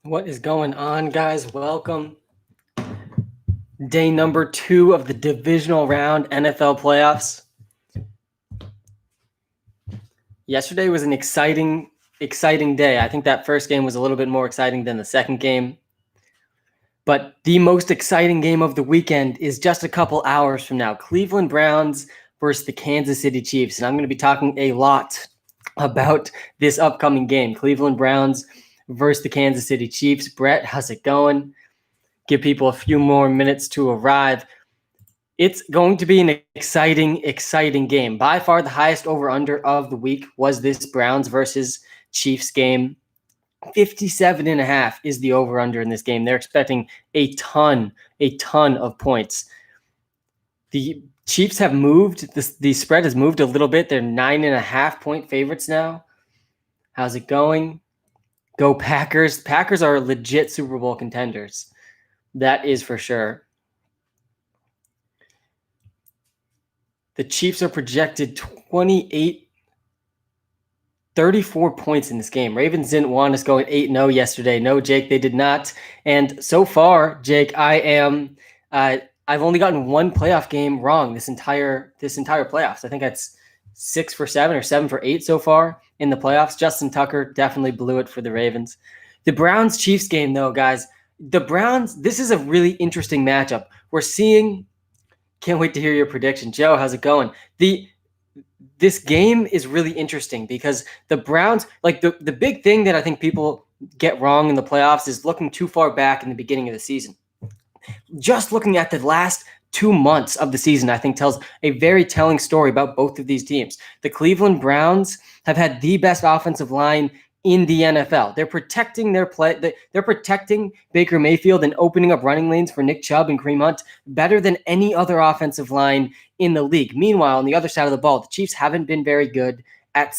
What is going on, guys? Welcome. Day number 2 of the divisional round NFL playoffs. Yesterday was an exciting day. I think that first game was a little bit more exciting than the second game. But the most exciting game of the weekend is just a couple hours from now. Cleveland Browns versus the Kansas City Chiefs. And I'm going to be talking a lot about this upcoming game. Cleveland Browns versus the Kansas City Chiefs. Brett, how's it going? Give people a few more minutes to arrive. It's going to be an exciting game. By far the highest over-under of the week was this Browns versus Chiefs game. 57.5 is the over-under in this game. They're expecting a ton of points. The Chiefs have moved. The spread has moved a little bit. They're 9.5 point favorites now. How's it going? Go Packers. Packers are legit Super Bowl contenders. That is for sure. The Chiefs are projected 34 points in this game. Ravens didn't want us going 8-0 yesterday. No, Jake, they did not. And so far, Jake, I've only gotten one playoff game wrong this entire playoffs. I think that's 6 for 7 or 7 for 8 so far in the playoffs. Justin Tucker definitely blew it for the Ravens. The Browns-Chiefs game, though, guys, the Browns, this is a really interesting matchup. We're seeing, can't wait to hear your prediction. Joe, how's it going? This game is really interesting because the Browns, like the big thing that I think people get wrong in the playoffs is looking too far back in the beginning of the season. Just looking at the last 2 months of the season, I think tells a very telling story about both of these teams. The Cleveland Browns have had the best offensive line in the NFL. They're protecting their play. They're protecting Baker Mayfield and opening up running lanes for Nick Chubb and Kareem Hunt better than any other offensive line in the league. Meanwhile, on the other side of the ball, the Chiefs haven't been very good at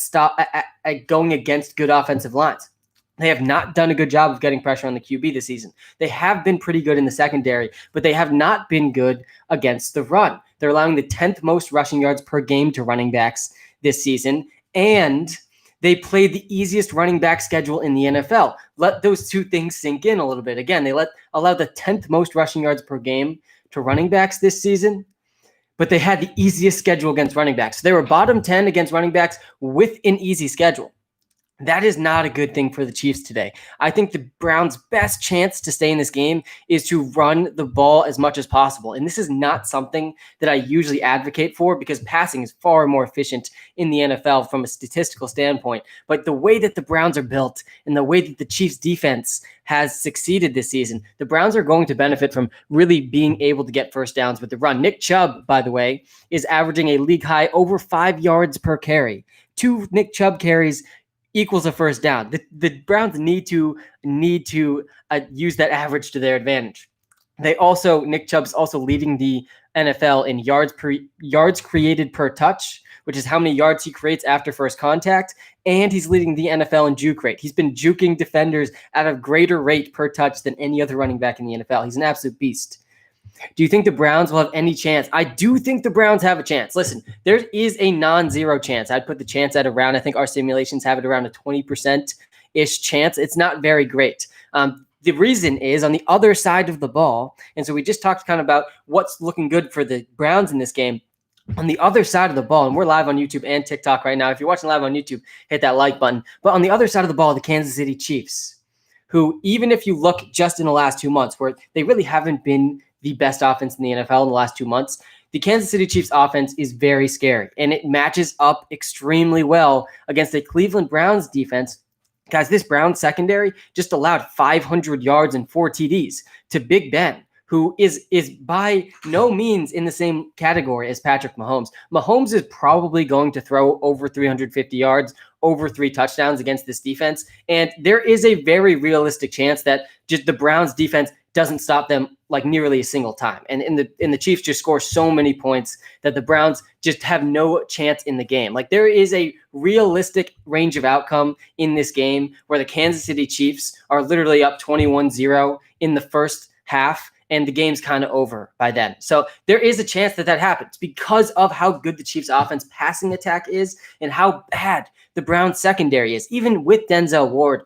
going against good offensive lines. They have not done a good job of getting pressure on the QB this season. They have been pretty good in the secondary, but they have not been good against the run. They're allowing the 10th most rushing yards per game to running backs this season, and they played the easiest running back schedule in the NFL. Let those two things sink in a little bit. Again, they allowed the 10th most rushing yards per game to running backs this season, but they had the easiest schedule against running backs. So they were bottom 10 against running backs with an easy schedule. That is not a good thing for the Chiefs today. I think the Browns' best chance to stay in this game is to run the ball as much as possible. And this is not something that I usually advocate for because passing is far more efficient in the NFL from a statistical standpoint. But the way that the Browns are built and the way that the Chiefs' defense has succeeded this season, the Browns are going to benefit from really being able to get first downs with the run. Nick Chubb, by the way, is averaging a league high over 5 yards per carry. 2 Nick Chubb carries equals a first down. The Browns need to use that average to their advantage. Nick Chubb's also leading the NFL in yards created per touch, which is how many yards he creates after first contact, and he's leading the NFL in juke rate. He's been juking defenders at a greater rate per touch than any other running back in the NFL. He's an absolute beast. Do you think the Browns will have any chance? I do think the Browns have a chance. Listen, there is a non-zero chance. I'd put the chance at around, I think our simulations have it around a 20%-ish chance. It's not very great. The reason is on the other side of the ball, and so we just talked kind of about what's looking good for the Browns in this game. On the other side of the ball, and we're live on YouTube and TikTok right now. If you're watching live on YouTube, hit that like button. But on the other side of the ball, the Kansas City Chiefs, who even if you look just in the last 2 months, where they really haven't been the best offense in the NFL in the last 2 months, the Kansas City Chiefs offense is very scary, and it matches up extremely well against the Cleveland Browns defense. Guys, this Browns secondary just allowed 500 yards and 4 TDs to Big Ben, who is by no means in the same category as Patrick Mahomes. Mahomes is probably going to throw over 350 yards, over 3 touchdowns against this defense, and there is a very realistic chance that just the Browns defense doesn't stop them like nearly a single time. And the Chiefs just score so many points that the Browns just have no chance in the game. Like there is a realistic range of outcome in this game where the Kansas City Chiefs are literally up 21-0 in the first half, and the game's kind of over by then. So there is a chance that happens because of how good the Chiefs' offense passing attack is and how bad the Browns secondary is. Even with Denzel Ward,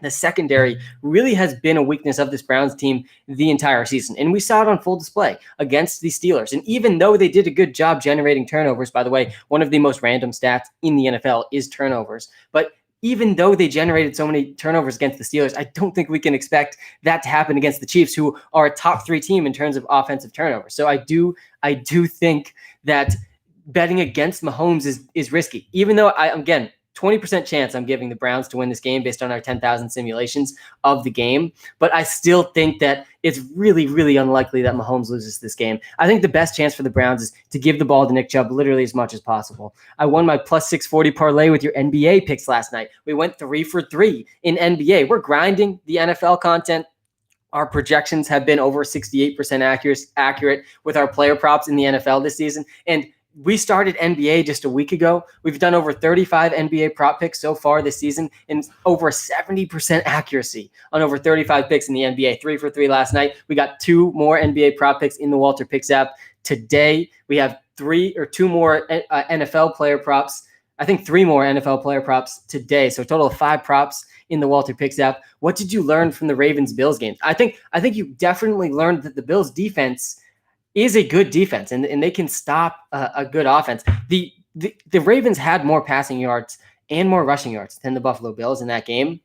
the secondary really has been a weakness of this Browns team the entire season. And we saw it on full display against the Steelers. And even though they did a good job generating turnovers, by the way, one of the most random stats in the NFL is turnovers. But even though they generated so many turnovers against the Steelers, I don't think we can expect that to happen against the Chiefs, who are a top 3 team in terms of offensive turnovers. So I do think that betting against Mahomes is risky, even though again, 20% chance I'm giving the Browns to win this game based on our 10,000 simulations of the game. But I still think that it's really, really unlikely that Mahomes loses this game. I think the best chance for the Browns is to give the ball to Nick Chubb literally as much as possible. I won my plus 640 parlay with your NBA picks last night. We went 3 for 3 in NBA. We're grinding the NFL content. Our projections have been over 68% accurate with our player props in the NFL this season. And we started NBA just a week ago. We've done over 35 NBA prop picks so far this season and over 70% accuracy on over 35 picks in the NBA. 3 for 3 last night. We got 2 more NBA prop picks in the WalterPicks app. Today, we have 2 more NFL player props. I think 3 more NFL player props today. So a total of 5 props in the WalterPicks app. What did you learn from the Ravens-Bills game? I think you definitely learned that the Bills defense is a good defense, and they can stop a good offense. The Ravens had more passing yards and more rushing yards than the Buffalo Bills in that game.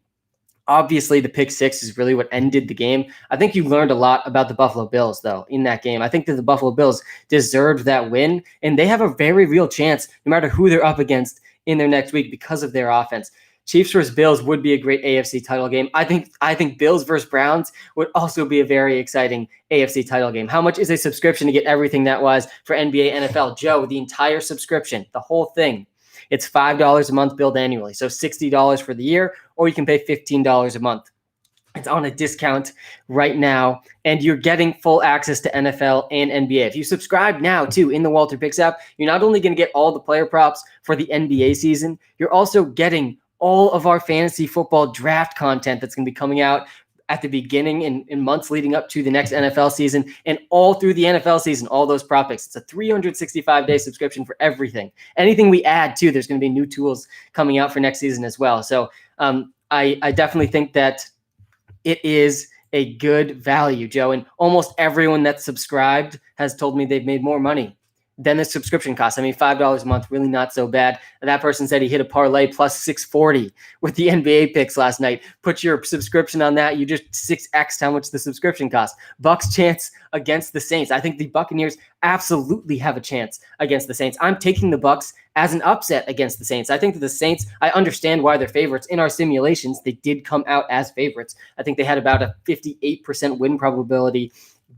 Obviously, the pick 6 is really what ended the game. I think you learned a lot about the Buffalo Bills, though, in that game. I think that the Buffalo Bills deserved that win, and they have a very real chance, no matter who they're up against in their next week, because of their offense. Chiefs versus Bills would be a great AFC title game. I think Bills versus Browns would also be a very exciting AFC title game. How much is a subscription to get everything that was for NBA, NFL? Joe, the entire subscription, the whole thing. It's $5 a month billed annually. So $60 for the year, or you can pay $15 a month. It's on a discount right now, and you're getting full access to NFL and NBA. If you subscribe now, too, in the WalterPicks app, you're not only going to get all the player props for the NBA season, you're also getting all of our fantasy football draft content that's going to be coming out at the beginning in months leading up to the next NFL season and all through the NFL season, all those prop picks. It's a 365-day subscription for everything. Anything we add, too, there's going to be new tools coming out for next season as well. So I definitely think that it is a good value, Joe. And almost everyone that's subscribed has told me they've made more money than the subscription costs. I mean, $5 a month, really not so bad. That person said he hit a parlay plus 640 with the NBA picks last night. Put your subscription on that. You just 6x how much the subscription costs. Bucks chance against the Saints. I think the Buccaneers absolutely have a chance against the Saints. I'm taking the Bucks as an upset against the Saints. I think that the Saints, I understand why they're favorites. In our simulations, they did come out as favorites. I think they had about a 58% win probability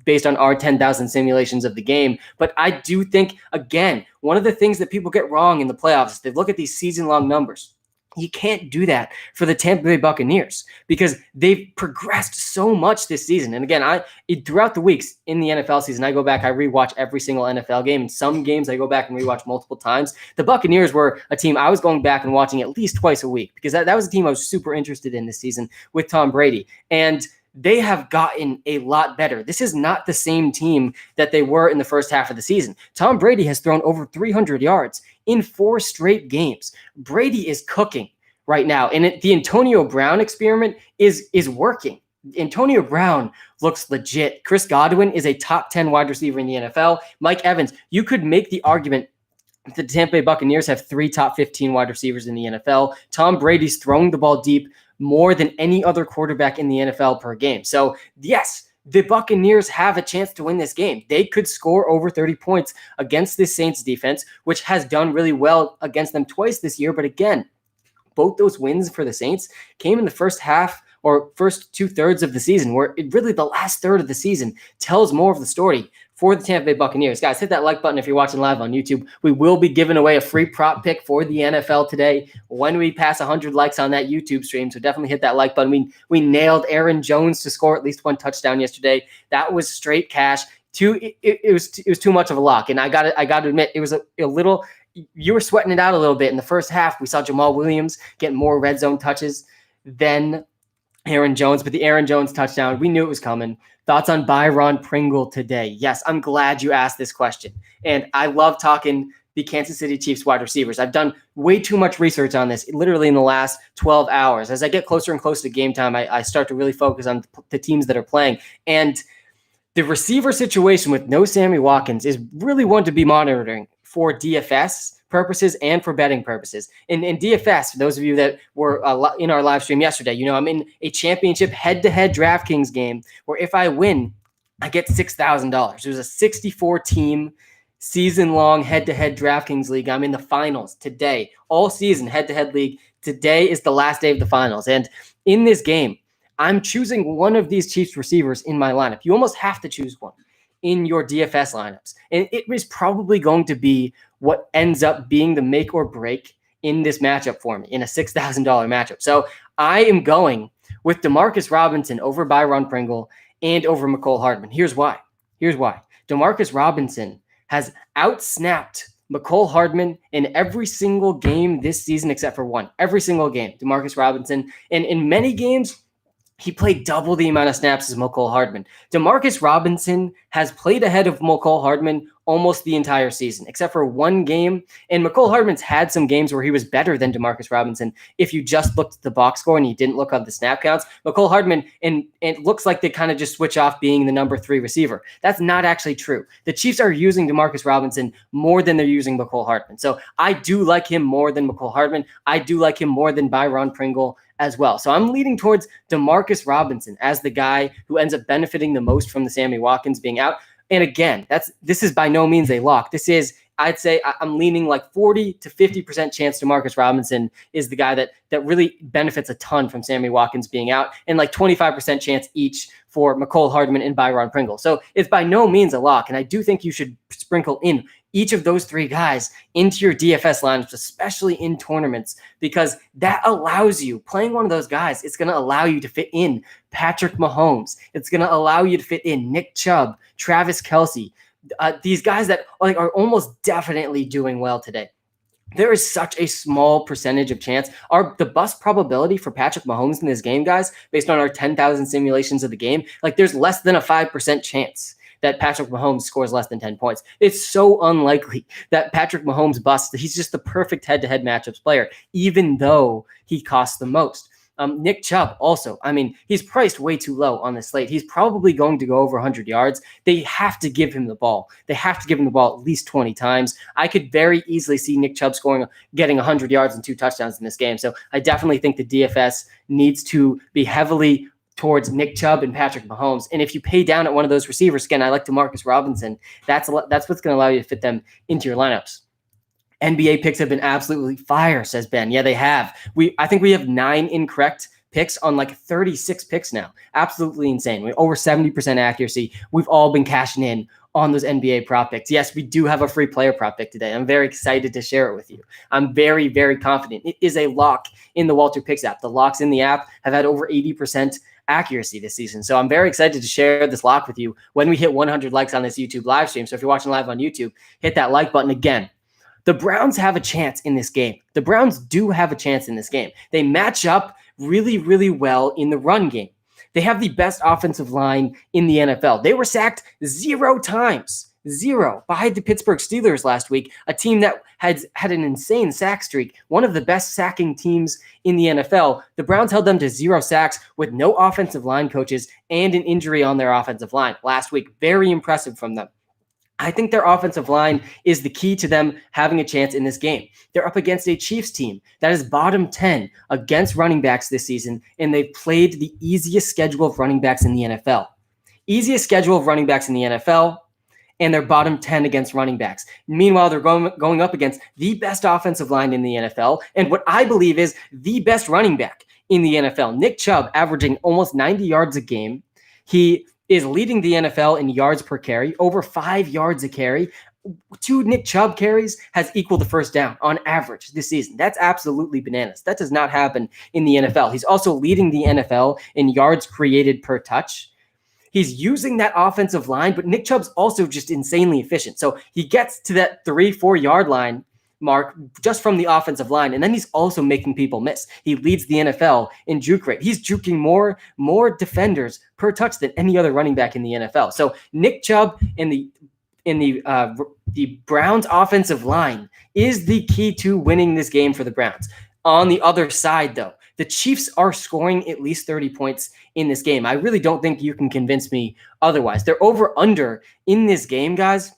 based on our 10,000 simulations of the game. But I do think, again, one of the things that people get wrong in the playoffs is they look at these season-long numbers. You can't do that for the Tampa Bay Buccaneers because they've progressed so much this season. And again, throughout the weeks in the NFL season, I go back, I rewatch every single NFL game. And some games I go back and rewatch multiple times. The Buccaneers were a team I was going back and watching at least twice a week because that was a team I was super interested in this season with Tom Brady. And they have gotten a lot better. This is not the same team that they were in the first half of the season. Tom Brady has thrown over 300 yards in 4 straight games. Brady is cooking right now. And the Antonio Brown experiment is working. Antonio Brown looks legit. Chris Godwin is a top 10 wide receiver in the NFL. Mike Evans, you could make the argument that the Tampa Bay Buccaneers have 3 top 15 wide receivers in the NFL. Tom Brady's throwing the ball deep more than any other quarterback in the NFL per game. So yes, the Buccaneers have a chance to win this game. They could score over 30 points against this Saints defense, which has done really well against them twice this year. But again, both those wins for the Saints came in the first half or first 2/3 of the season, where really the last third of the season tells more of the story for the Tampa Bay Buccaneers. Guys, hit that like button if you're watching live on YouTube. We will be giving away a free prop pick for the NFL today when we pass 100 likes on that YouTube stream. So definitely hit that like button. We nailed Aaron Jones to score at least 1 touchdown yesterday. That was straight cash. It was too much of a lock, and I got to admit it was a little. You were sweating it out a little bit in the first half. We saw Jamal Williams get more red zone touches than Aaron Jones, but the Aaron Jones touchdown, we knew it was coming. Thoughts on Byron Pringle today? Yes, I'm glad you asked this question. And I love talking the Kansas City Chiefs wide receivers. I've done way too much research on this, literally in the last 12 hours. As I get closer and closer to game time, I start to really focus on the teams that are playing. And the receiver situation with no Sammy Watkins is really one to be monitoring for DFS purposes and for betting purposes. In DFS, for those of you that were in our live stream yesterday, I'm in a championship head-to-head DraftKings game where if I win, I get $6,000. There's a 64-team season-long head-to-head DraftKings league. I'm in the finals today, all season head-to-head league. Today is the last day of the finals. And in this game, I'm choosing one of these Chiefs receivers in my lineup. You almost have to choose one in your DFS lineups. And it is probably going to be what ends up being the make or break in this matchup for me, in a $6,000 matchup. So I am going with Demarcus Robinson over Byron Pringle and over McCole Hardman. Here's why. Demarcus Robinson has outsnapped McCole Hardman in every single game this season except for one. Every single game, Demarcus Robinson. And in many games, he played double the amount of snaps as McCole Hardman. Demarcus Robinson has played ahead of McCole Hardman almost the entire season, except for one game. And McCole Hardman's had some games where he was better than Demarcus Robinson. If you just looked at the box score and you didn't look up the snap counts, McCole Hardman, and it looks like they kind of just switch off being the number 3 receiver. That's not actually true. The Chiefs are using Demarcus Robinson more than they're using McCole Hardman. So I do like him more than McCole Hardman. I do like him more than Byron Pringle as well. So I'm leaning towards Demarcus Robinson as the guy who ends up benefiting the most from the Sammy Watkins being out. And again, this is by no means a lock. This is, I'd say I'm leaning like 40 to 50% chance Demarcus Robinson is the guy that really benefits a ton from Sammy Watkins being out, and like 25% chance each for McCole Hardman and Byron Pringle. So it's by no means a lock. And I do think you should sprinkle in each of those 3 guys into your DFS lineups, especially in tournaments, because that allows you, playing one of those guys, it's going to allow you to fit in Patrick Mahomes. It's going to allow you to fit in Nick Chubb, Travis Kelce, these guys that are almost definitely doing well today. There is such a small percentage of chance. The bust probability for Patrick Mahomes in this game, guys, based on our 10,000 simulations of the game, there's less than a 5% chance that Patrick Mahomes scores less than 10 points. It's so unlikely that Patrick Mahomes busts. He's just the perfect head-to-head matchups player, even though he costs the most. Nick Chubb also, he's priced way too low on the slate. He's probably going to go over 100 yards. They have to give him the ball. They have to give him the ball at least 20 times. I could very easily see Nick Chubb getting 100 yards and 2 touchdowns in this game. So I definitely think the DFS needs to be heavily towards Nick Chubb and Patrick Mahomes. And if you pay down at one of those receivers, again, I like Demarcus Robinson. That's what's going to allow you to fit them into your lineups. NBA picks have been absolutely fire, says Ben. Yeah, they have. I think we have 9 incorrect picks on 36 picks now. Absolutely insane. We're over 70% accuracy. We've all been cashing in on those NBA prop picks. Yes, we do have a free player prop pick today. I'm very excited to share it with you. I'm very, very confident. It is a lock in the WalterPicks app. The locks in the app have had over 80% accuracy this season. So I'm very excited to share this lock with you when we hit 100 likes on this YouTube live stream. So if you're watching live on YouTube, hit that like button again. The Browns have a chance in this game. The Browns do have a chance in this game. They match up really, really well in the run game. They have the best offensive line in the NFL. They were sacked 0 times, 0, by the Pittsburgh Steelers last week, a team that had an insane sack streak, one of the best sacking teams in the NFL. The Browns held them to 0 sacks with no offensive line coaches and an injury on their offensive line last week. Very impressive from them. I think their offensive line is the key to them having a chance in this game. They're up against a Chiefs team that is bottom 10 against running backs this season, and they've played the easiest schedule of running backs in the NFL. Easiest schedule of running backs in the NFL, and they're bottom 10 against running backs. Meanwhile, they're going up against the best offensive line in the NFL, and what I believe is the best running back in the NFL. Nick Chubb averaging almost 90 yards a game. He is leading the NFL in yards per carry, over 5 yards a carry. 2 Nick Chubb carries has equaled the first down on average this season. That's absolutely bananas. That does not happen in the NFL. He's also leading the NFL in yards created per touch. He's using that offensive line, but Nick Chubb's also just insanely efficient. So he gets to that 3-4 yard line mark just from the offensive line, and then he's also making people miss. He leads the NFL in juke rate. He's juking more defenders per touch than any other running back in the NFL. So Nick Chubb and the the Browns offensive line is the key to winning this game for the Browns. On the other side, though, the Chiefs are scoring at least 30 points in this game. I really don't think you can convince me otherwise. They're over-under in this game, guys.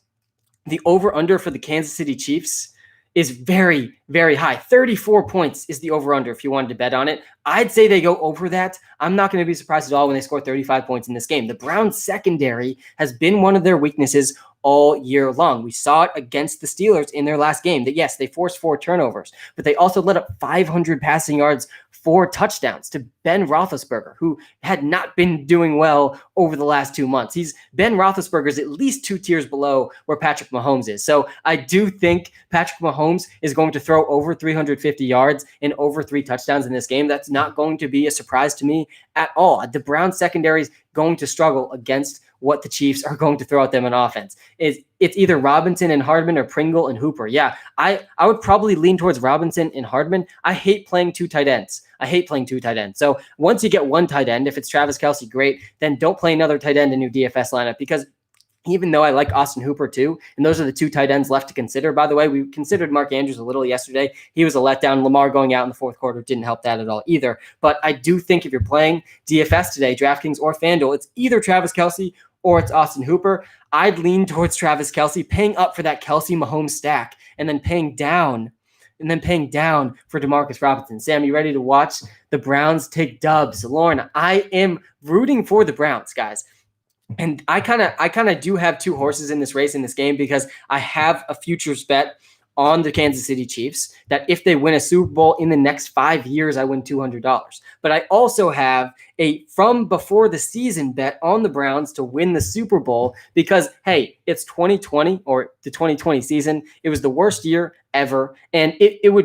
The over-under for the Kansas City Chiefs is very, very high. 34 points is the over-under if you wanted to bet on it. I'd say they go over that. I'm not going to be surprised at all when they score 35 points in this game. The Browns secondary has been one of their weaknesses all year long. We saw it against the Steelers in their last game that, yes, they forced 4 turnovers, but they also let up 500 passing yards, 4 touchdowns to Ben Roethlisberger, who had not been doing well over the last 2 months. Ben Roethlisberger is at least 2 tiers below where Patrick Mahomes is. So I do think Patrick Mahomes is going to throw over 350 yards and over 3 touchdowns in this game. That's not going to be a surprise to me at all. The Browns secondary is going to struggle against what the Chiefs are going to throw at them on offense. It's either Robinson and Hardman or Pringle and Hooper. Yeah, I would probably lean towards Robinson and Hardman. I hate playing 2 tight ends. So once you get 1 tight end, if it's Travis Kelce, great. Then don't play another tight end in your DFS lineup, because even though I like Austin Hooper too, and those are the 2 tight ends left to consider. By the way, we considered Mark Andrews a little yesterday. He was a letdown. Lamar going out in the fourth quarter didn't help that at all either. But I do think if you're playing DFS today, DraftKings or FanDuel, it's either Travis Kelce or it's Austin Hooper. I'd lean towards Travis Kelce, paying up for that Kelce Mahomes stack, and then paying down for Demarcus Robinson. Sam, you ready to watch the Browns take dubs? Lauren, I am rooting for the Browns, guys. And I kind of do have 2 horses in this race in this game, because I have a futures bet on the Kansas City Chiefs that if they win a Super Bowl in the next 5 years, I win $200. But I also have a from before the season bet on the Browns to win the Super Bowl, because, hey, it's 2020 or the 2020 season. It was the worst year ever. And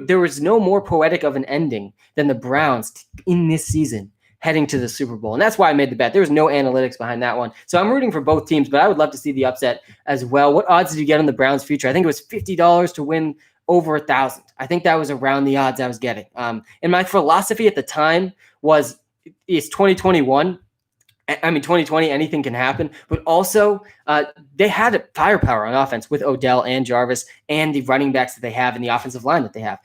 there was no more poetic of an ending than the Browns in this season heading to the Super Bowl. And that's why I made the bet. There was no analytics behind that one. So I'm rooting for both teams, but I would love to see the upset as well. What odds did you get on the Browns future? I think it was $50 to win over 1,000. I think that was around the odds I was getting. And my philosophy at the time was, it's 2021. I mean, 2020, anything can happen. But also, they had firepower on offense with Odell and Jarvis and the running backs that they have and the offensive line that they have.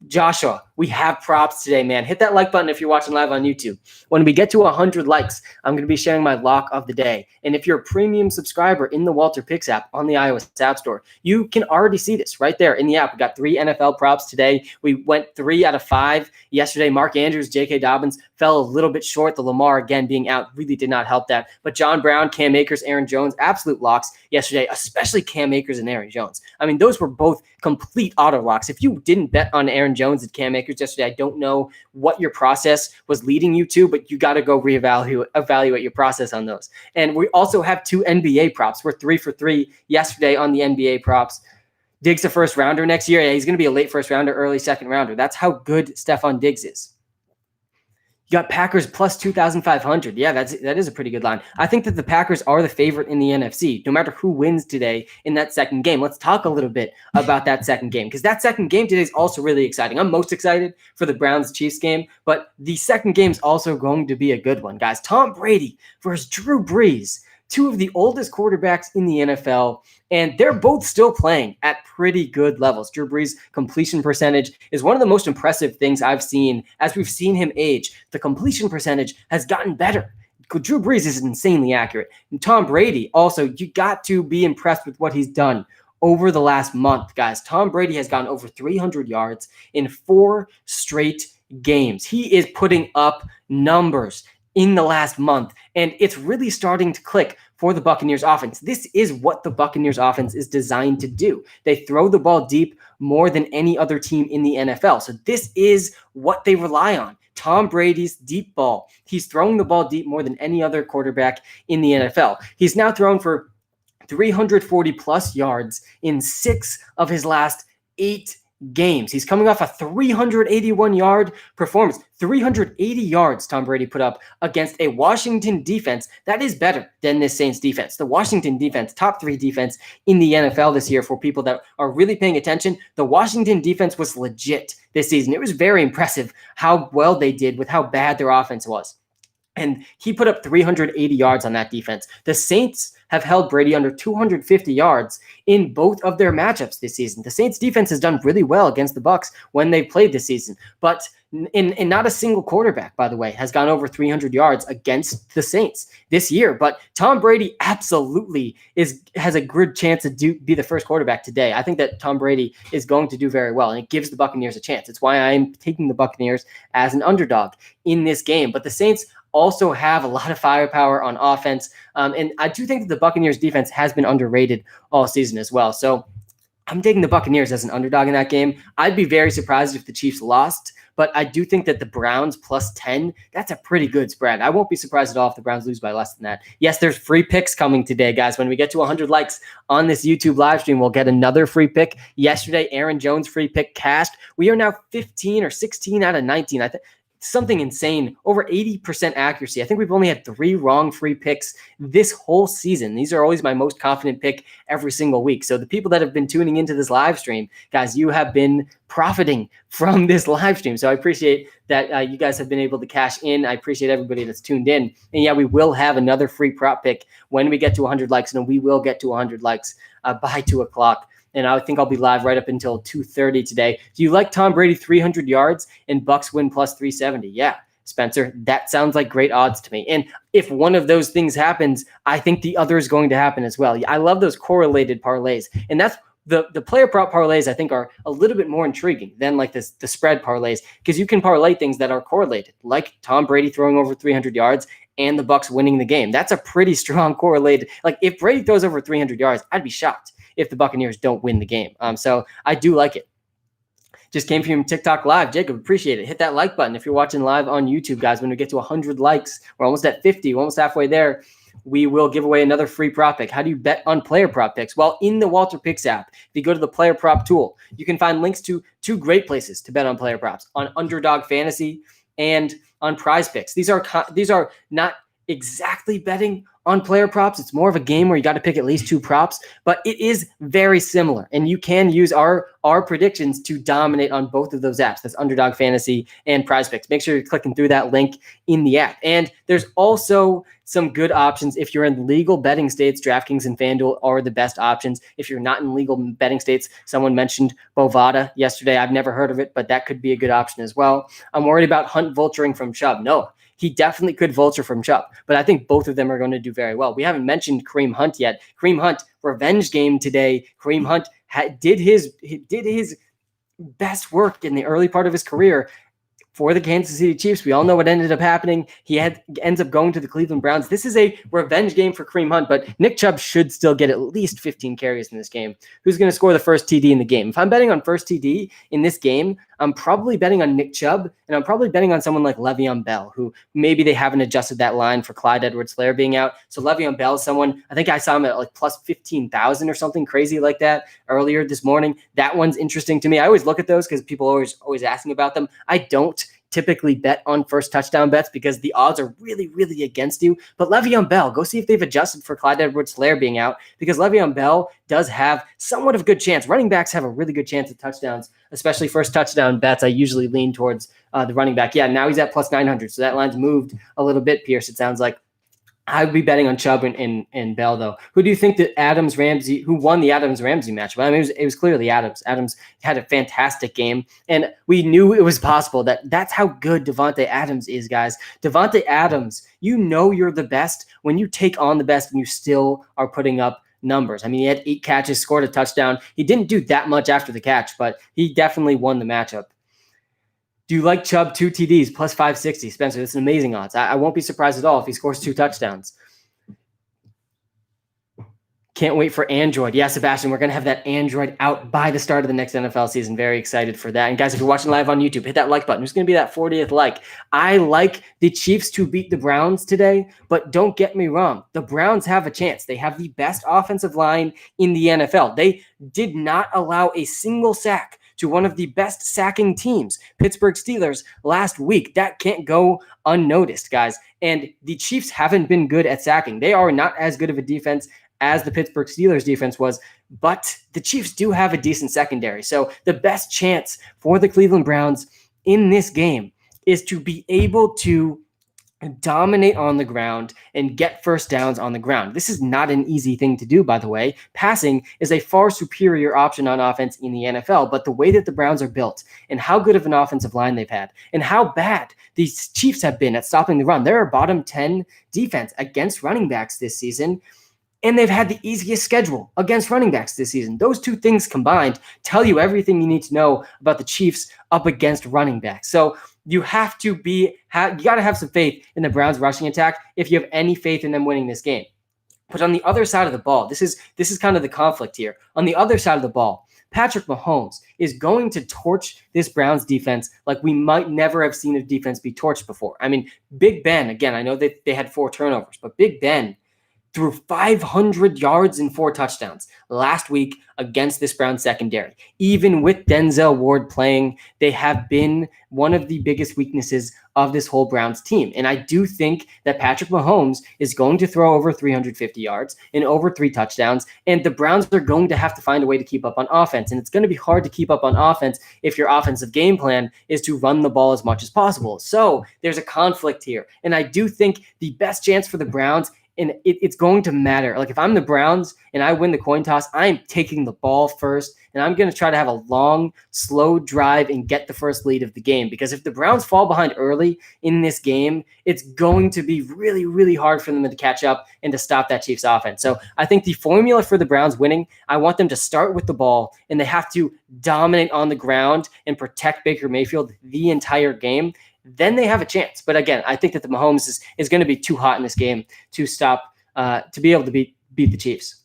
Joshua, we have props today, man. Hit that like button if you're watching live on YouTube. When we get to 100 likes, I'm going to be sharing my lock of the day. And if you're a premium subscriber in the WalterPicks app on the iOS App Store, you can already see this right there in the app. We got 3 NFL props today. We went 3 out of 5 yesterday. Mark Andrews, J.K. Dobbins fell a little bit short. The Lamar, again, being out really did not help that. But John Brown, Cam Akers, Aaron Jones, absolute locks yesterday, especially Cam Akers and Aaron Jones. I mean, those were both complete auto locks. If you didn't bet on Aaron Jones and Cam Akers yesterday, I don't know what your process was leading you to, but you got to go evaluate your process on those. And we also have 2 NBA props. We're 3 for 3 yesterday on the NBA props. Diggs a first rounder next year. Yeah, he's going to be a late first rounder, early second rounder. That's how good Stephon Diggs is. You got Packers plus 2,500. Yeah, that is a pretty good line. I think that the Packers are the favorite in the NFC, no matter who wins today in that second game. Let's talk a little bit about that second game, because that second game today is also really exciting. I'm most excited for the Browns-Chiefs game, but the second game is also going to be a good one, guys. Tom Brady versus Drew Brees, 2 of the oldest quarterbacks in the NFL, and they're both still playing at pretty good levels. Drew Brees' completion percentage is one of the most impressive things I've seen as we've seen him age. The completion percentage has gotten better. Drew Brees is insanely accurate. And Tom Brady, also, you got to be impressed with what he's done over the last month, guys. Tom Brady has gone over 300 yards in 4 straight games. He is putting up numbers in the last month, and it's really starting to click for the Buccaneers offense. This is what the Buccaneers offense is designed to do. They throw the ball deep more than any other team in the NFL. So this is what they rely on. Tom Brady's deep ball. He's throwing the ball deep more than any other quarterback in the NFL. He's now thrown for 340 plus yards in 6 of his last 8 games. He's coming off a 381-yard performance. 380 yards Tom Brady put up against a Washington defense that is better than this Saints defense. The Washington defense, top 3 defense in the NFL this year. For people that are really paying attention, the Washington defense was legit this season. It was very impressive how well they did with how bad their offense was. And he put up 380 yards on that defense. The Saints have held Brady under 250 yards in both of their matchups this season. The Saints defense has done really well against the Bucs when they've played this season, but in not a single quarterback, by the way, has gone over 300 yards against the Saints this year. But Tom Brady absolutely has a good chance to be the first quarterback today. I think that Tom Brady is going to do very well, and it gives the Buccaneers a chance. It's why I'm taking the Buccaneers as an underdog in this game. But the Saints also have a lot of firepower on offense, and I do think that the Buccaneers defense has been underrated all season as well. So I'm taking the Buccaneers as an underdog in that game. I'd be very surprised if the Chiefs lost, but I do think that the Browns plus 10, that's a pretty good spread. I won't be surprised at all if the Browns lose by less than that. Yes, there's free picks coming today, guys. When we get to 100 likes on this YouTube live stream, we'll get another free pick. Yesterday, Aaron Jones free pick cashed. We are now 15 or 16 out of 19. I think something insane, over 80% accuracy. I think we've only had 3 wrong free picks this whole season. These are always my most confident pick every single week. So the people that have been tuning into this live stream, guys, you have been profiting from this live stream. So I appreciate that you guys have been able to cash in. I appreciate everybody that's tuned in. And yeah, we will have another free prop pick when we get to 100 likes, and we will get to 100 likes by 2 o'clock. And I think I'll be live right up until 2:30 today. Do you like Tom Brady 300 yards and Bucs win plus 370? Yeah, Spencer, that sounds like great odds to me. And if one of those things happens, I think the other is going to happen as well. I love those correlated parlays. And that's the player prop parlays, I think, are a little bit more intriguing than like the spread parlays, because you can parlay things that are correlated, like Tom Brady throwing over 300 yards and the Bucs winning the game. That's a pretty strong correlated. Like if Brady throws over 300 yards, I'd be shocked if the Buccaneers don't win the game. So I do like it. Just came from TikTok Live. Jacob, appreciate it. Hit that like button if you're watching live on YouTube, guys. When we get to 100 likes, we're almost at 50. We're almost halfway there. We will give away another free prop pick. How do you bet on player prop picks? Well, in the WalterPicks app, if you go to the player prop tool, you can find links to 2 great places to bet on player props, on Underdog Fantasy and on Prize Picks. These are not exactly betting on player props. It's more of a game where you got to pick at least 2 props, but it is very similar. And you can use our predictions to dominate on both of those apps. That's Underdog Fantasy and Prize Picks. Make sure you're clicking through that link in the app. And there's also some good options. If you're in legal betting states, DraftKings and FanDuel are the best options. If you're not in legal betting states, someone mentioned Bovada yesterday. I've never heard of it, but that could be a good option as well. I'm worried about Hunt vulturing from Chubb. No, he definitely could vulture from Chubb, but I think both of them are going to do very well. We haven't mentioned Kareem Hunt yet. Kareem Hunt, revenge game today. Kareem Hunt did his best work in the early part of his career for the Kansas City Chiefs. We all know what ended up happening. He ends up going to the Cleveland Browns. This is a revenge game for Kareem Hunt, but Nick Chubb should still get at least 15 carries in this game. Who's going to score the first TD in the game? If I'm betting on first TD in this game, I'm probably betting on Nick Chubb, and I'm probably betting on someone like Le'Veon Bell, who maybe they haven't adjusted that line for Clyde Edwards-Helaire being out. So Le'Veon Bell is someone, I think I saw him at like plus 15,000 or something crazy like that earlier this morning. That one's interesting to me. I always look at those because people are always asking about them. I don't typically bet on first touchdown bets because the odds are really, really against you. But Le'Veon Bell, go see if they've adjusted for Clyde Edwards-Helaire being out, because Le'Veon Bell does have somewhat of a good chance. Running backs have a really good chance at touchdowns, especially first touchdown bets. I usually lean towards the running back. Yeah, now he's at plus 900, so that line's moved a little bit, Pierce, it sounds like. I would be betting on Chubb and Bell, though. Who do you think that who won the Adams-Ramsey match? Well, I mean, it was clearly Adams. Adams had a fantastic game, and we knew it was possible. That's how good Devontae Adams is, guys. Devontae Adams, you know you're the best when you take on the best and you still are putting up numbers. I mean, he had 8 catches, scored a touchdown. He didn't do that much after the catch, but he definitely won the matchup. Do you like Chubb 2 TDs plus 560? Spencer, that's an amazing odds. I won't be surprised at all if he scores 2 touchdowns. Can't wait for Android. Yeah, Sebastian, we're going to have that Android out by the start of the next NFL season. Very excited for that. And guys, if you're watching live on YouTube, hit that like button. Who's going to be that 40th like? I like the Chiefs to beat the Browns today, but don't get me wrong. The Browns have a chance. They have the best offensive line in the NFL. They did not allow a single sack to one of the best sacking teams, Pittsburgh Steelers, last week. That can't go unnoticed, guys. And the Chiefs haven't been good at sacking. They are not as good of a defense as the Pittsburgh Steelers defense was, but the Chiefs do have a decent secondary. So the best chance for the Cleveland Browns in this game is to be able to dominate on the ground and get first downs on the ground. This is not an easy thing to do, by the way. Passing is a far superior option on offense in the NFL, but the way that the Browns are built and how good of an offensive line they've had and how bad these Chiefs have been at stopping the run. They're a bottom 10 defense against running backs this season, and they've had the easiest schedule against running backs this season. Those two things combined tell you everything you need to know about the Chiefs up against running backs. So you have to you got to have some faith in the Browns rushing attack if you have any faith in them winning this game. But on the other side of the ball, this is kind of the conflict here. On the other side of the ball, Patrick Mahomes is going to torch this Browns defense like we might never have seen a defense be torched before. I mean, Big Ben, again, I know that they had 4 turnovers, but Big Ben threw 500 yards and 4 touchdowns last week against this Browns secondary. Even with Denzel Ward playing, they have been one of the biggest weaknesses of this whole Browns team. And I do think that Patrick Mahomes is going to throw over 350 yards and over 3 touchdowns, and the Browns are going to have to find a way to keep up on offense. And it's going to be hard to keep up on offense if your offensive game plan is to run the ball as much as possible. So there's a conflict here. And I do think the best chance for the Browns, and it's going to matter. Like if I'm the Browns and I win the coin toss, I'm taking the ball first, and I'm going to try to have a long, slow drive and get the first lead of the game. Because if the Browns fall behind early in this game, it's going to be really, really hard for them to catch up and to stop that Chiefs offense. So I think the formula for the Browns winning, I want them to start with the ball, and they have to dominate on the ground and protect Baker Mayfield the entire game. Then they have a chance. But again, I think that the Mahomes is going to be too hot in this game to stop, to be able to beat the Chiefs.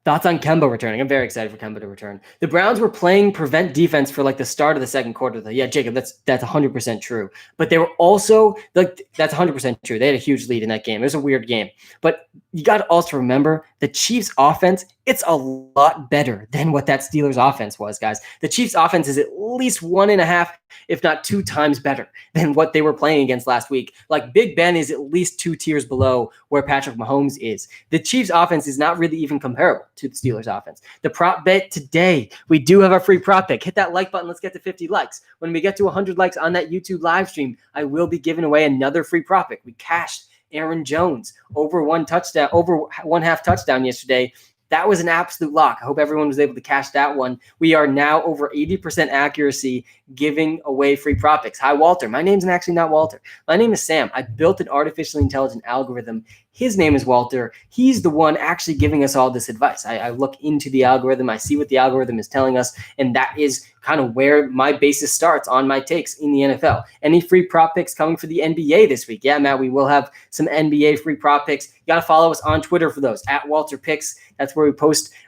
Thoughts on Kemba returning? I'm very excited for Kemba to return. The Browns were playing prevent defense for like the start of the second quarter. Yeah, Jacob, that's 100% true. But they were also like, that's 100% true. They had a huge lead in that game. It was a weird game. But you got to also remember the Chiefs offense, it's a lot better than what that Steelers offense was, guys. The Chiefs offense is at least 1.5, if not 2 times better than what they were playing against last week. Like Big Ben is at least 2 tiers below where Patrick Mahomes is. The Chiefs offense is not really even comparable to the Steelers offense. The prop bet today, we do have our free prop pick. Hit that like button. Let's get to 50 likes. When we get to 100 likes on that YouTube live stream, I will be giving away another free prop pick. We cashed Aaron Jones over 1 touchdown, over 1/2 touchdown yesterday. That was an absolute lock. I hope everyone was able to cash that one. We are now over 80% accuracy giving away free prop picks. Hi, Walter. My name's actually not Walter. My name is Sam. I built an artificially intelligent algorithm. His name is Walter. He's the one actually giving us all this advice. I look into the algorithm. I see what the algorithm is telling us, and that is kind of where my basis starts on my takes in the NFL. Any free prop picks coming for the NBA this week? Yeah, Matt, we will have some NBA free prop picks. You got to follow us on Twitter for those, at WalterPicks. That's where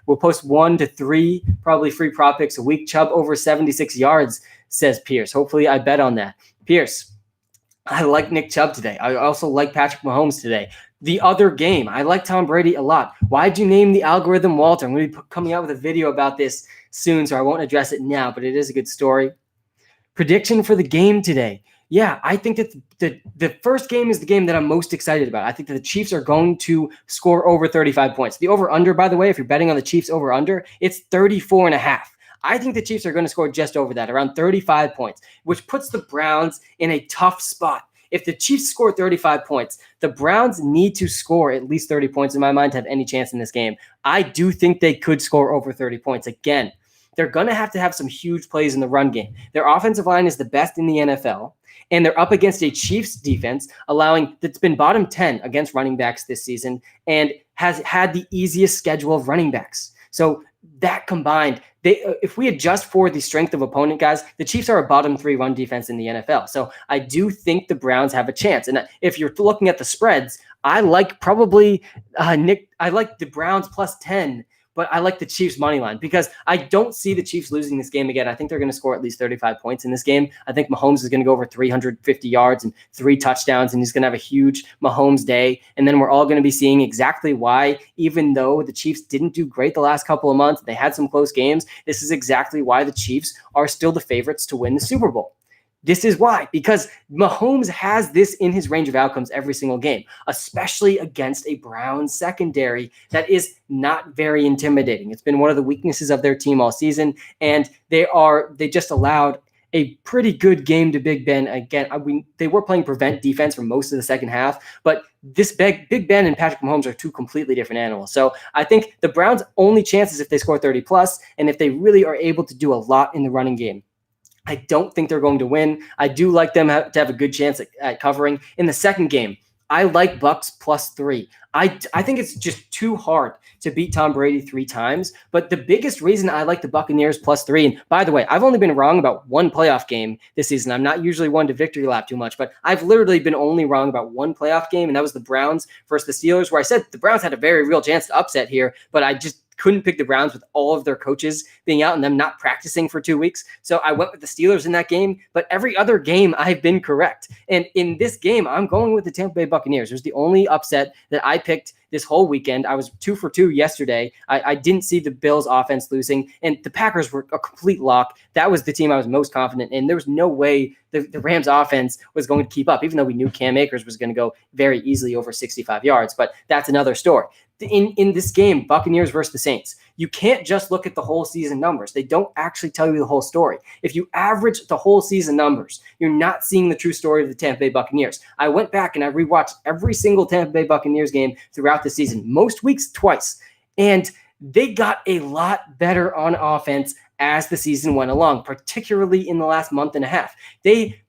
we'll post 1 to 3 probably free prop picks a week. Chubb over 76 yards, says Pierce. Hopefully I bet on that. Pierce, I like Nick Chubb today. I also like Patrick Mahomes today. The other game, I like Tom Brady a lot. Why'd you name the algorithm Walter? I'm going to be coming out with a video about this soon, so I won't address it now, but it is a good story. Prediction for the game today. Yeah, I think that the first game is the game that I'm most excited about. I think that the Chiefs are going to score over 35 points. The over-under, by the way, if you're betting on the Chiefs over-under, it's 34.5. I think the Chiefs are going to score just over that, around 35 points, which puts the Browns in a tough spot. If the Chiefs score 35 points, the Browns need to score at least 30 points in my mind to have any chance in this game. I do think they could score over 30 points. Again, they're going to have some huge plays in the run game. Their offensive line is the best in the NFL, and they're up against a Chiefs defense that's been bottom 10 against running backs this season and has had the easiest schedule of running backs. So that combined, if we adjust for the strength of opponent, guys, the Chiefs are a bottom 3 run defense in the NFL. So I do think the Browns have a chance. And if you're looking at the spreads, I like probably I like the Browns plus 10, but I like the Chiefs money line because I don't see the Chiefs losing this game again. I think they're going to score at least 35 points in this game. I think Mahomes is going to go over 350 yards and 3 touchdowns, and he's going to have a huge Mahomes day. And then we're all going to be seeing exactly why, even though the Chiefs didn't do great the last couple of months, they had some close games, this is exactly why the Chiefs are still the favorites to win the Super Bowl. This is why, because Mahomes has this in his range of outcomes every single game, especially against a Browns secondary that is not very intimidating. It's been one of the weaknesses of their team all season, and they just allowed a pretty good game to Big Ben. Again, they were playing prevent defense for most of the second half, but this Big Ben and Patrick Mahomes are two completely different animals. So I think the Browns' only chance is if they score 30 plus, and if they really are able to do a lot in the running game. I don't think they're going to win. I do like them to have a good chance at covering. In the second game, I like Bucks +3. I think it's just too hard to beat Tom Brady 3 times. But the biggest reason I like the Buccaneers +3, and by the way, I've only been wrong about one playoff game this season. I'm not usually one to victory lap too much, but I've literally been only wrong about one playoff game, and that was the Browns versus the Steelers, where I said the Browns had a very real chance to upset here, but I just couldn't pick the Browns with all of their coaches being out and them not practicing for 2 weeks. So I went with the Steelers in that game, but every other game I've been correct. And in this game, I'm going with the Tampa Bay Buccaneers. It was the only upset that I picked this whole weekend. I was 2 for 2 yesterday. I didn't see the Bills offense losing, and the Packers were a complete lock. That was the team I was most confident in. There was no way the Rams offense was going to keep up, even though we knew Cam Akers was going to go very easily over 65 yards, but that's another story. In this game, Buccaneers versus the Saints, you can't just look at the whole season numbers. They don't actually tell you the whole story. If you average the whole season numbers, you're not seeing the true story of the Tampa Bay Buccaneers. I went back and I rewatched every single Tampa Bay Buccaneers game throughout the season, most weeks twice, and they got a lot better on offense as the season went along, particularly in the last month and a half.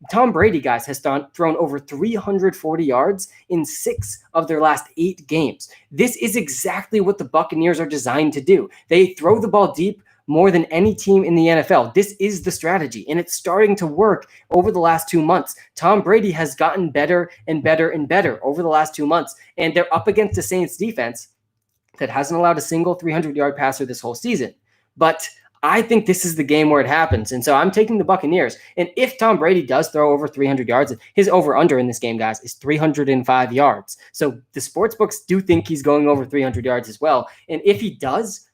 Tom Brady, guys, has thrown over 340 yards in 6 of their last 8 games. This is exactly what the Buccaneers are designed to do. They throw the ball deep more than any team in the NFL. This is the strategy, and it's starting to work over the last 2 months. Tom Brady has gotten better and better and better over the last 2 months, and they're up against the Saints defense that hasn't allowed a single 300-yard passer this whole season. But I think this is the game where it happens. And so I'm taking the Buccaneers. And if Tom Brady does throw over 300 yards, his over-under in this game, guys, is 305 yards. So the sportsbooks do think he's going over 300 yards as well. And if he does,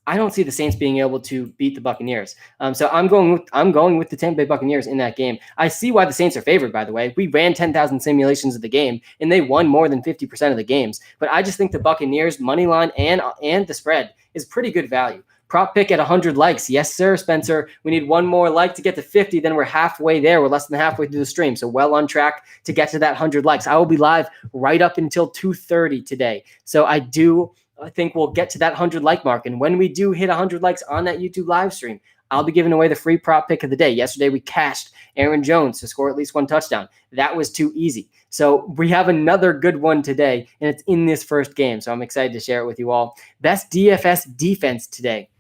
I don't see the Saints being able to beat the Buccaneers. So I'm going with the Tampa Bay Buccaneers in that game. I see why the Saints are favored, by the way. We ran 10,000 simulations of the game, and they won more than 50% of the games. But I just think the Buccaneers money line and the spread is pretty good value. Prop pick at 100 likes. Yes, sir, Spencer. We need one more like to get to 50. Then we're halfway there. We're less than halfway through the stream. So well on track to get to that 100 likes. I will be live right up until 2:30 today. So I think we'll get to that 100 like mark. And when we do hit 100 likes on that YouTube live stream, I'll be giving away the free prop pick of the day. Yesterday, we cashed Aaron Jones to score at least 1 touchdown. That was too easy. So we have another good one today, and it's in this first game. So I'm excited to share it with you all. Best DFS defense today.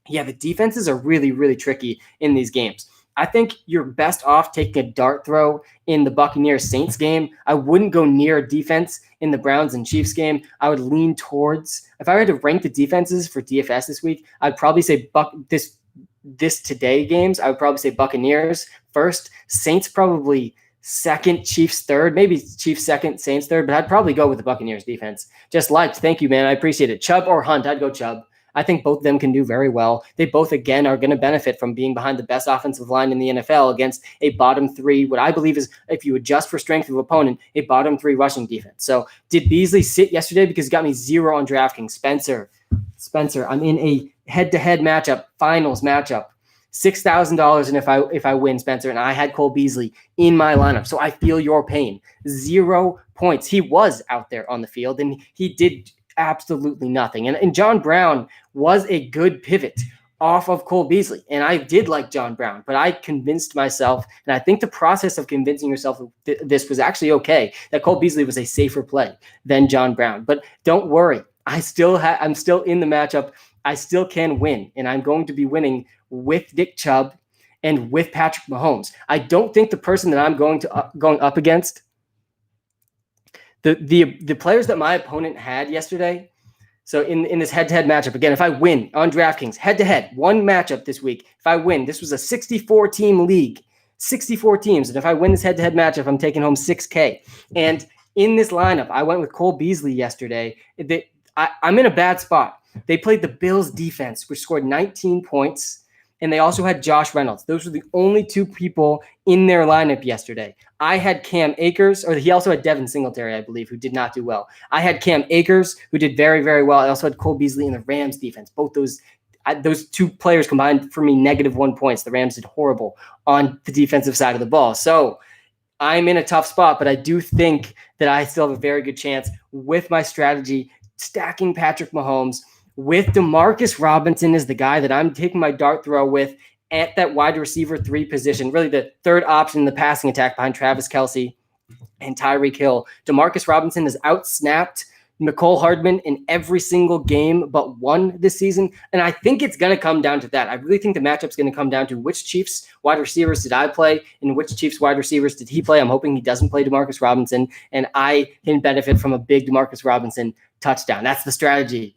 Yeah, the defenses are really, really tricky in these games. I think you're best off taking a dart throw in the Buccaneers-Saints game. I wouldn't go near a defense in the Browns and Chiefs game. I would lean towards, if I had to rank the defenses for DFS this week, I'd probably say this today games, I would probably say Buccaneers first, Saints probably second, Chiefs third, maybe Chiefs second, Saints third, but I'd probably go with the Buccaneers defense. Just liked. Thank you, man. I appreciate it. Chubb or Hunt, I'd go Chubb. I think both of them can do very well. They both, again, are going to benefit from being behind the best offensive line in the NFL against a bottom 3, what I believe is, if you adjust for strength of opponent, a bottom 3 rushing defense. So did Beasley sit yesterday? Because he got me 0 on DraftKings. Spencer, I'm in a head-to-head matchup, finals matchup. $6,000, and if I win, Spencer, and I had Cole Beasley in my lineup, so I feel your pain. 0 points. He was out there on the field, and he did absolutely nothing. And John Brown was a good pivot off of Cole Beasley. And I did like John Brown, but I convinced myself, and I think the process of convincing yourself of this was actually okay, that Cole Beasley was a safer play than John Brown. But don't worry. I'm still in the matchup. I still can win, and I'm going to be winning with Nick Chubb and with Patrick Mahomes. I don't think the person that I'm going up against, the players that my opponent had yesterday, so in this head-to-head matchup, again, if I win on DraftKings, head-to-head, one matchup this week, if I win, this was a 64-team league, 64 teams, and if I win this head-to-head matchup, I'm taking home $6K. And in this lineup, I went with Cole Beasley yesterday. I'm in a bad spot. They played the Bills defense, which scored 19 points, and they also had Josh Reynolds. Those were the only 2 people in their lineup yesterday. I had Cam Akers, or he also had Devin Singletary, I believe, who did not do well. I had Cam Akers, who did very, very well. I also had Cole Beasley in the Rams defense. Both those, those two players combined for me -1 points. The Rams did horrible on the defensive side of the ball. So I'm in a tough spot, but I do think that I still have a very good chance with my strategy, stacking Patrick Mahomes with Demarcus Robinson as the guy that I'm taking my dart throw with at that wide receiver 3 position, really the third option in the passing attack behind Travis Kelce and Tyreek Hill. Demarcus Robinson has outsnapped Mecole Hardman in every single game but one this season. And I think it's going to come down to that. I really think the matchup's going to come down to which Chiefs wide receivers did I play and which Chiefs wide receivers did he play. I'm hoping he doesn't play Demarcus Robinson, and I can benefit from a big Demarcus Robinson touchdown. That's the strategy.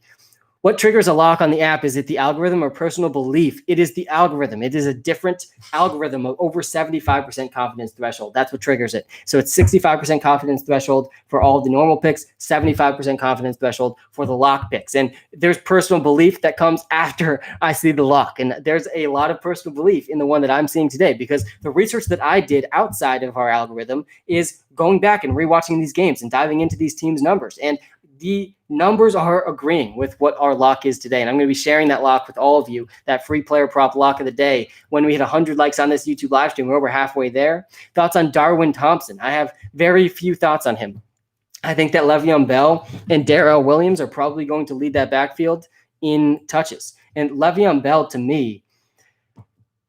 What triggers a lock on the app? Is it the algorithm or personal belief? It is the algorithm. It is a different algorithm of over 75% confidence threshold. That's what triggers it. So it's 65% confidence threshold for all of the normal picks, 75% confidence threshold for the lock picks. And there's personal belief that comes after I see the lock. And there's a lot of personal belief in the one that I'm seeing today, because the research that I did outside of our algorithm is going back and rewatching these games and diving into these teams' numbers. And the numbers are agreeing with what our lock is today. And I'm going to be sharing that lock with all of you, that free player prop lock of the day. When we hit 100 likes on this YouTube live stream, we're over halfway there. Thoughts on Darwin Thompson? I have very few thoughts on him. I think that Le'Veon Bell and Darrell Williams are probably going to lead that backfield in touches. And Le'Veon Bell, to me,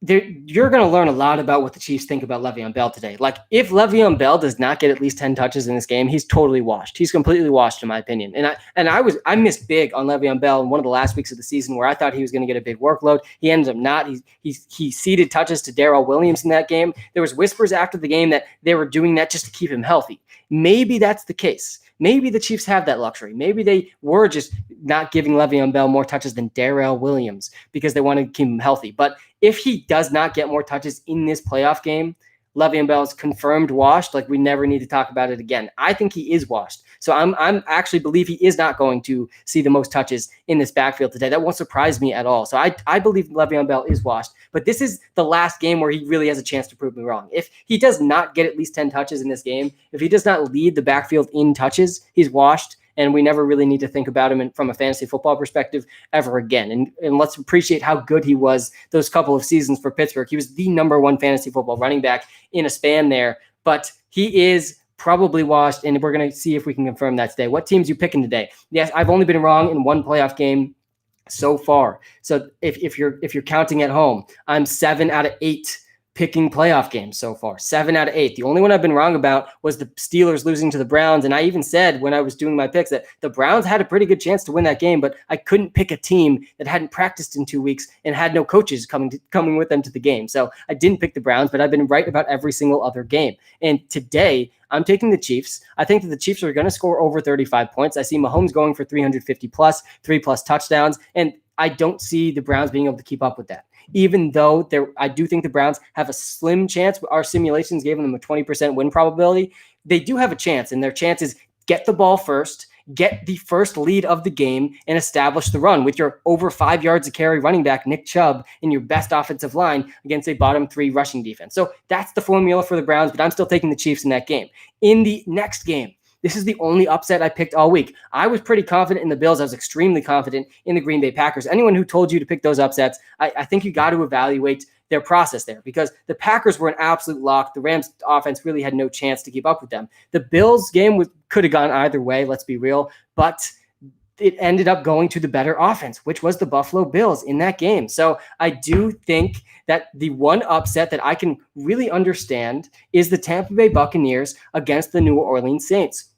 you're going to learn a lot about what the Chiefs think about Le'Veon Bell today. Like, if Le'Veon Bell does not get at least 10 touches in this game, he's totally washed. He's completely washed, in my opinion. And I missed big on Le'Veon Bell in one of the last weeks of the season where I thought he was going to get a big workload. He ended up not. He ceded touches to Darrell Williams in that game. There was whispers after the game that they were doing that just to keep him healthy. Maybe that's the case. Maybe the Chiefs have that luxury. Maybe they were just not giving Le'Veon Bell more touches than Darrell Williams because they wanted to keep him healthy. But if he does not get more touches in this playoff game, Le'Veon Bell is confirmed washed. Like, we never need to talk about it again. I think he is washed. So I'm actually believe he is not going to see the most touches in this backfield today. That won't surprise me at all. So I believe Le'Veon Bell is washed. But this is the last game where he really has a chance to prove me wrong. If he does not get at least 10 touches in this game, if he does not lead the backfield in touches, he's washed. And we never really need to think about him from a fantasy football perspective ever again. And let's appreciate how good he was those couple of seasons for Pittsburgh. He was the #1 fantasy football running back in a span there. But he is probably washed, and we're going to see if we can confirm that today. What teams you picking today? Yes, I've only been wrong in one playoff game so far. So if you're counting at home, I'm 7 out of 8 picking playoff games so far. 7 out of 8. The only one I've been wrong about was the Steelers losing to the Browns. And I even said when I was doing my picks that the Browns had a pretty good chance to win that game, but I couldn't pick a team that hadn't practiced in 2 weeks and had no coaches coming with them to the game. So I didn't pick the Browns, but I've been right about every single other game. And today I'm taking the Chiefs. I think that the Chiefs are going to score over 35 points. I see Mahomes going for 350 plus, 3+ touchdowns. And I don't see the Browns being able to keep up with that. Even though I do think the Browns have a slim chance. Our simulations gave them a 20% win probability. They do have a chance, and their chance is get the ball first, get the first lead of the game, and establish the run with your over 5 yards of carry running back, Nick Chubb, in your best offensive line against a bottom 3 rushing defense. So that's the formula for the Browns, but I'm still taking the Chiefs in that game. In the next game, this is the only upset I picked all week. I was pretty confident in the Bills. I was extremely confident in the Green Bay Packers. Anyone who told you to pick those upsets, I think you got to evaluate their process there, because the Packers were an absolute lock. The Rams offense really had no chance to keep up with them. The Bills game could have gone either way, let's be real, but it ended up going to the better offense, which was the Buffalo Bills in that game. So I do think that the one upset that I can really understand is the Tampa Bay Buccaneers against the New Orleans Saints.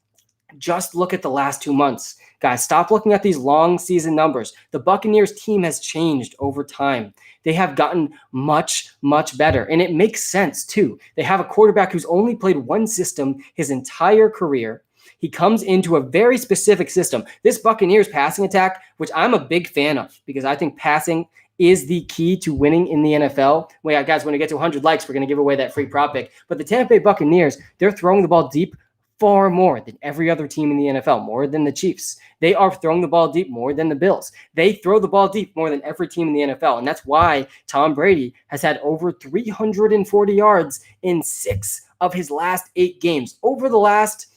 Just look at the last 2 months. Guys, stop looking at these long season numbers. The Buccaneers team has changed over time. They have gotten much, much better. And it makes sense, too. They have a quarterback who's only played one system his entire career. He comes into a very specific system. This Buccaneers passing attack, which I'm a big fan of, because I think passing is the key to winning in the NFL. Wait, guys, when we get to 100 likes, we're going to give away that free prop pick. But the Tampa Bay Buccaneers, they're throwing the ball deep far more than every other team in the NFL, more than the Chiefs. They are throwing the ball deep more than the Bills. They throw the ball deep more than every team in the NFL. And that's why Tom Brady has had over 340 yards in 6 of his last 8 games. Over the last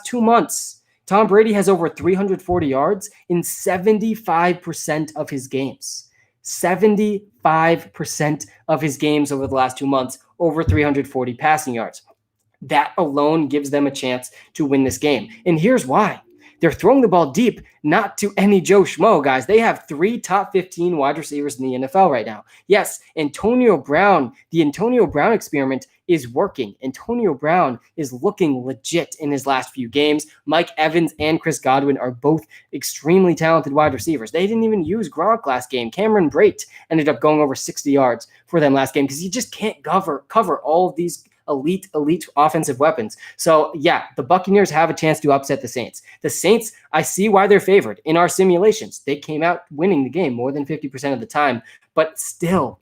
2 months, Tom Brady has over 340 yards in 75% of his games. 75% of his games over the last 2 months, over 340 passing yards. That alone gives them a chance to win this game. And here's why. They're throwing the ball deep, not to any Joe Schmo, guys. They have 3 top 15 wide receivers in the NFL right now. Yes, the Antonio Brown experiment is working. Antonio Brown is looking legit in his last few games. Mike Evans and Chris Godwin are both extremely talented wide receivers. They didn't even use Gronk last game. Cameron Brate ended up going over 60 yards for them last game because he just can't cover all of these elite offensive weapons. So yeah, the Buccaneers have a chance to upset the Saints. The Saints, I see why they're favored in our simulations. They came out winning the game more than 50% of the time, but still,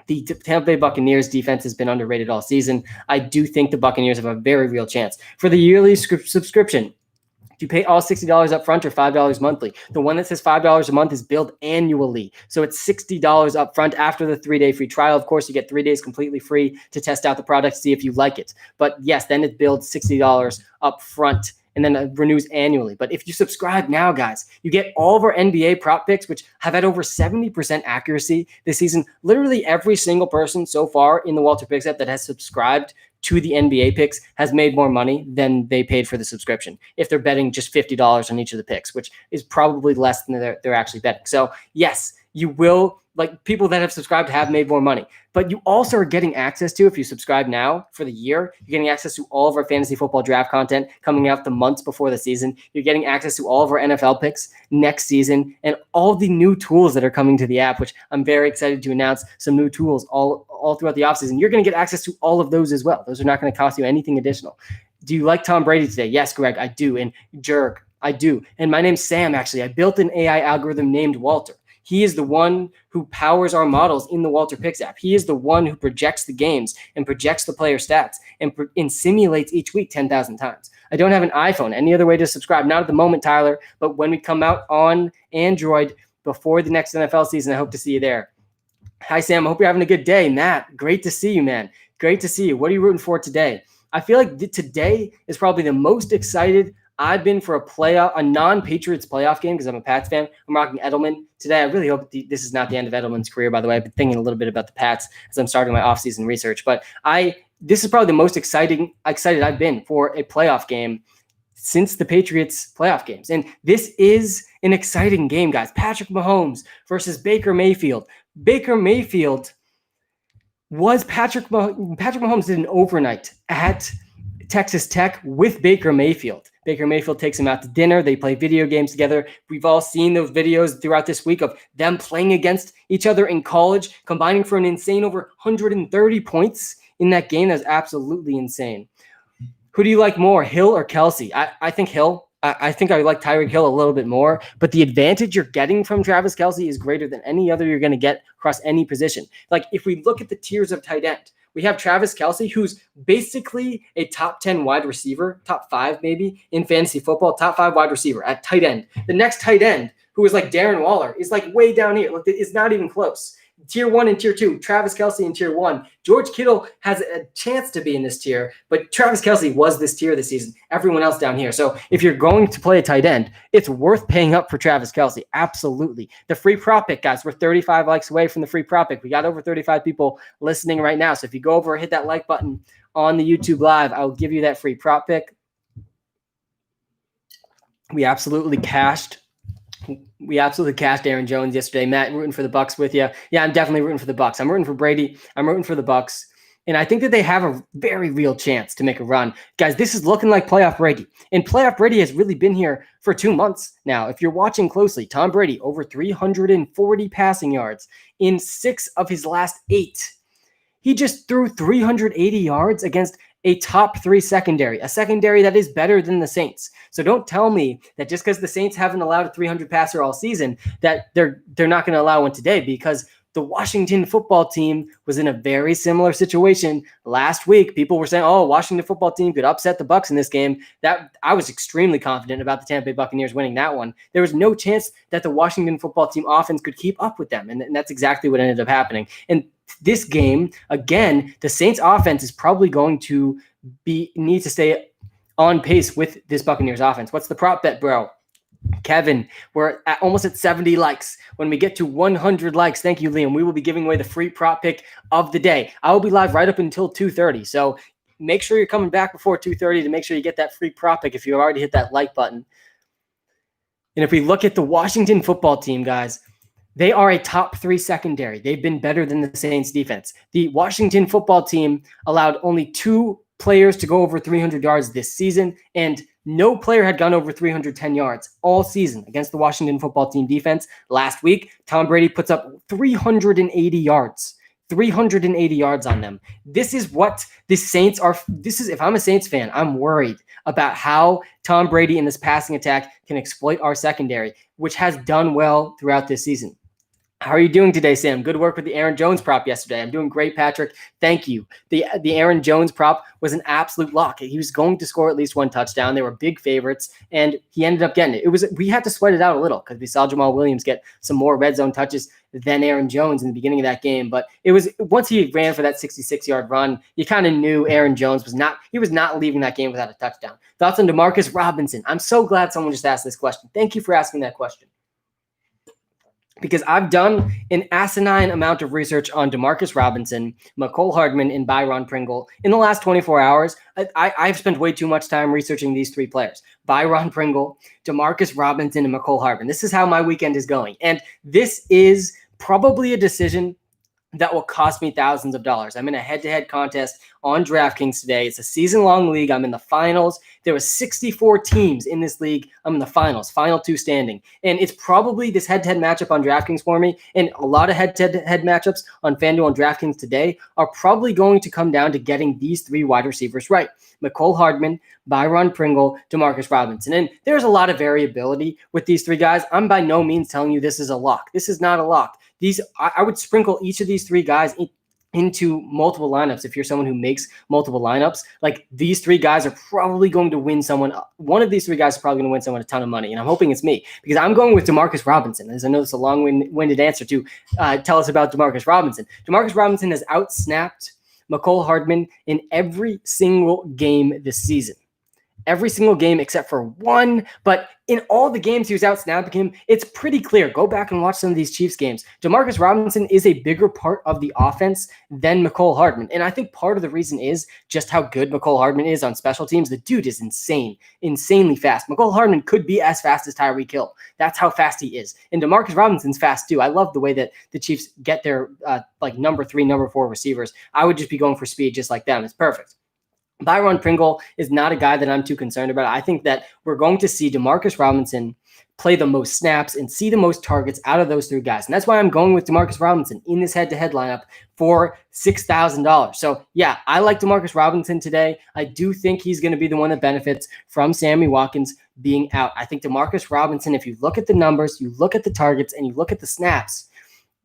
the Tampa Bay Buccaneers defense has been underrated all season. I do think the Buccaneers have a very real chance. For the yearly subscription, do you pay all $60 up front or $5 monthly? The one that says $5 a month is billed annually. So it's $60 up front after the 3-day free trial. Of course, you get 3 days completely free to test out the product, see if you like it. But yes, then it's billed $60 up front and then it renews annually. But if you subscribe now, guys, you get all of our NBA prop picks, which have had over 70% accuracy this season. Literally every single person so far in the WalterPicks app that has subscribed to the NBA picks has made more money than they paid for the subscription if they're betting just $50 on each of the picks, which is probably less than they're actually betting. So yes, you will, like, people that have subscribed have made more money, but you also are getting access to, if you subscribe now for the year, you're getting access to all of our fantasy football draft content coming out the months before the season. You're getting access to all of our NFL picks next season and all the new tools that are coming to the app, which I'm very excited to announce some new tools all throughout the offseason. You're going to get access to all of those as well. Those are not going to cost you anything additional. Do you like Tom Brady today? Yes, Greg, I do. And Jerk, I do. And my name's Sam, actually. I built an AI algorithm named Walter. He is the one who powers our models in the WalterPicks app. He is the one who projects the games and projects the player stats and simulates each week 10,000 times. I don't have an iPhone. Any other way to subscribe? Not at the moment, Tyler, but when we come out on Android before the next NFL season, I hope to see you there. Hi, Sam. I hope you're having a good day. Matt, great to see you, man. Great to see you. What are you rooting for today? I feel like today is probably the most excited I've been for a non-Patriots playoff game because I'm a Pats fan. I'm rocking Edelman today. I really hope this is not the end of Edelman's career, by the way. I've been thinking a little bit about the Pats as I'm starting my offseason research. But this is probably the most excited I've been for a playoff game since the Patriots playoff games. And this is an exciting game, guys. Patrick Mahomes versus Baker Mayfield. Baker Mayfield was Patrick Mahomes did an overnight at Texas Tech with Baker Mayfield. Baker Mayfield takes him out to dinner. They play video games together. We've all seen those videos throughout this week of them playing against each other in college, combining for an insane over 130 points in that game. That's absolutely insane. Who do you like more, Hill or Kelsey? I think Hill. I think I like Tyreek Hill a little bit more, but the advantage you're getting from Travis Kelsey is greater than any other you're going to get across any position. Like if we look at the tiers of tight end, we have Travis Kelsey, who's basically a top 10 wide receiver, top 5 maybe in fantasy football, top 5 wide receiver at tight end. The next tight end, who is like Darren Waller, is like way down here. Look, it's not even close. Tier 1 and Tier 2, Travis Kelsey in Tier 1. George Kittle has a chance to be in this tier, but Travis Kelsey was this tier this season. Everyone else down here. So if you're going to play a tight end, it's worth paying up for Travis Kelsey. Absolutely. The free prop pick, guys, we're 35 likes away from the free prop pick. We got over 35 people listening right now. So if you go over and hit that like button on the YouTube Live, I will give you that free prop pick. We absolutely cashed Aaron Jones yesterday. Matt, rooting for the Bucs with you. Yeah, I'm definitely rooting for the Bucs. I'm rooting for Brady. I'm rooting for the Bucs. And I think that they have a very real chance to make a run. Guys, this is looking like playoff Brady. And playoff Brady has really been here for 2 months now. If you're watching closely, Tom Brady over 340 passing yards in 6 of his last 8. He just threw 380 yards against a top 3 secondary, a secondary that is better than the Saints. So don't tell me that just because the Saints haven't allowed a 300 passer all season that they're not going to allow one today, because the Washington football team was in a very similar situation last week. People were saying, oh, Washington football team could upset the Bucs in this game. That I was extremely confident about the Tampa Bay Buccaneers winning that one. There was no chance that the Washington football team offense could keep up with them. And that's exactly what ended up happening. And this game, again, the Saints offense is probably going to need to stay on pace with this Buccaneers offense. What's the prop bet, bro? Kevin, we're almost at 70 likes. When we get to 100 likes, thank you, Liam, we will be giving away the free prop pick of the day. I will be live right up until 2:30. So make sure you're coming back before 2:30 to make sure you get that free prop pick if you already hit that like button. And if we look at the Washington football team, guys, they are a top 3 secondary. They've been better than the Saints defense. The Washington football team allowed only 2 players to go over 300 yards this season, and no player had gone over 310 yards all season against the Washington football team defense. Last week, Tom Brady puts up 380 yards. 380 yards on them. This is what the Saints are. If I'm a Saints fan, I'm worried about how Tom Brady and this passing attack can exploit our secondary, which has done well throughout this season. How are you doing today, Sam? Good work with the Aaron Jones prop yesterday. I'm doing great, Patrick. Thank you. The Aaron Jones prop was an absolute lock. He was going to score at least 1 touchdown. They were big favorites, and he ended up getting it. We had to sweat it out a little because we saw Jamal Williams get some more red zone touches than Aaron Jones in the beginning of that game. But it was once he ran for that 66-yard run, you kind of knew Aaron Jones was not leaving that game without a touchdown. Thoughts on Demarcus Robinson? I'm so glad someone just asked this question. Thank you for asking that question, because I've done an asinine amount of research on Demarcus Robinson, Mecole Hardman, and Byron Pringle in the last 24 hours. I've spent way too much time researching these 3 players: Byron Pringle, Demarcus Robinson, and Mecole Hardman. This is how my weekend is going. And this is probably a decision that will cost me thousands of dollars. I'm in a head-to-head contest on DraftKings today. It's a season-long league. I'm in the finals. There were 64 teams in this league. I'm in the finals, final 2 standing. And it's probably this head-to-head matchup on DraftKings for me, and a lot of head-to-head matchups on FanDuel and DraftKings today are probably going to come down to getting these 3 wide receivers right: Mecole Hardman, Byron Pringle, Demarcus Robinson. And there's a lot of variability with these 3 guys. I'm by no means telling you this is a lock. This is not a lock. I would sprinkle each of these 3 guys into multiple lineups. If you're someone who makes multiple lineups, like these 3 guys are probably going to win someone. One of these 3 guys is probably going to win someone a ton of money. And I'm hoping it's me, because I'm going with Demarcus Robinson. As I know it's a long-winded answer to tell us about Demarcus Robinson. Demarcus Robinson has outsnapped Mecole Hardman in every single game this season. Every single game except for 1, but in all the games he was outsnapping him, it's pretty clear. Go back and watch some of these Chiefs games. Demarcus Robinson is a bigger part of the offense than Mecole Hardman, and I think part of the reason is just how good Mecole Hardman is on special teams. The dude is insanely fast. Mecole Hardman could be as fast as Tyreek Hill. That's how fast he is, and Demarcus Robinson's fast too. I love the way that the Chiefs get their number 3, number 4 receivers. I would just be going for speed just like them. It's perfect. Byron Pringle is not a guy that I'm too concerned about. I think that we're going to see Demarcus Robinson play the most snaps and see the most targets out of those 3 guys. And that's why I'm going with Demarcus Robinson in this head-to-head lineup for $6,000. So, yeah, I like Demarcus Robinson today. I do think he's going to be the one that benefits from Sammy Watkins being out. I think Demarcus Robinson, if you look at the numbers, you look at the targets, and you look at the snaps,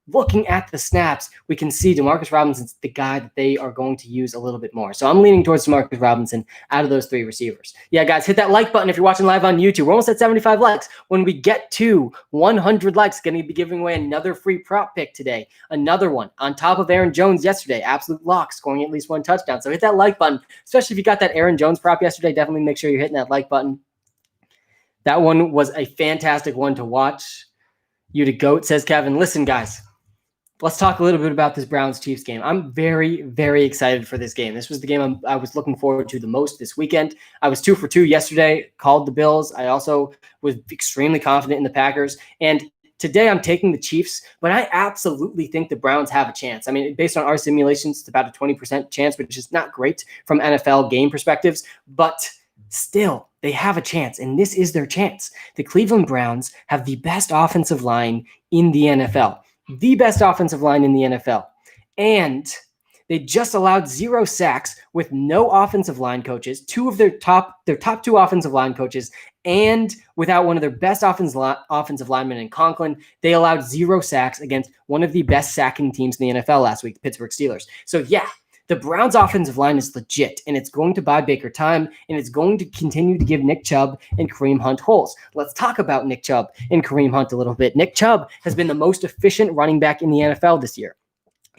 looking at the snaps, we can see Demarcus Robinson's the guy that they are going to use a little bit more. So I'm leaning towards Demarcus Robinson out of those 3 receivers. Yeah, guys, hit that like button if you're watching live on YouTube. We're almost at 75 likes. When we get to 100 likes, going to be giving away another free prop pick today. Another one on top of Aaron Jones yesterday. Absolute lock, scoring at least 1 touchdown. So hit that like button, especially if you got that Aaron Jones prop yesterday. Definitely make sure you're hitting that like button. That one was a fantastic one to watch. You to GOAT, says Kevin. Listen, guys, let's talk a little bit about this Browns-Chiefs game. I'm very, very excited for this game. This was the game I was looking forward to the most this weekend. I was 2 for 2 yesterday, called the Bills. I also was extremely confident in the Packers. And today I'm taking the Chiefs, but I absolutely think the Browns have a chance. I mean, based on our simulations, it's about a 20% chance, which is not great from NFL game perspectives, but still, they have a chance, and this is their chance. The Cleveland Browns have the best offensive line in the NFL. The best offensive line in the NFL. And they just allowed 0 sacks with no offensive line coaches, 2 of their top 2 offensive line coaches, and without one of their best offensive linemen in Conklin. They allowed 0 sacks against one of the best sacking teams in the NFL last week, the Pittsburgh Steelers. So yeah, the Browns offensive line is legit, and it's going to buy Baker time, and it's going to continue to give Nick Chubb and Kareem Hunt holes. Let's talk about Nick Chubb and Kareem Hunt a little bit. Nick Chubb has been the most efficient running back in the NFL this year.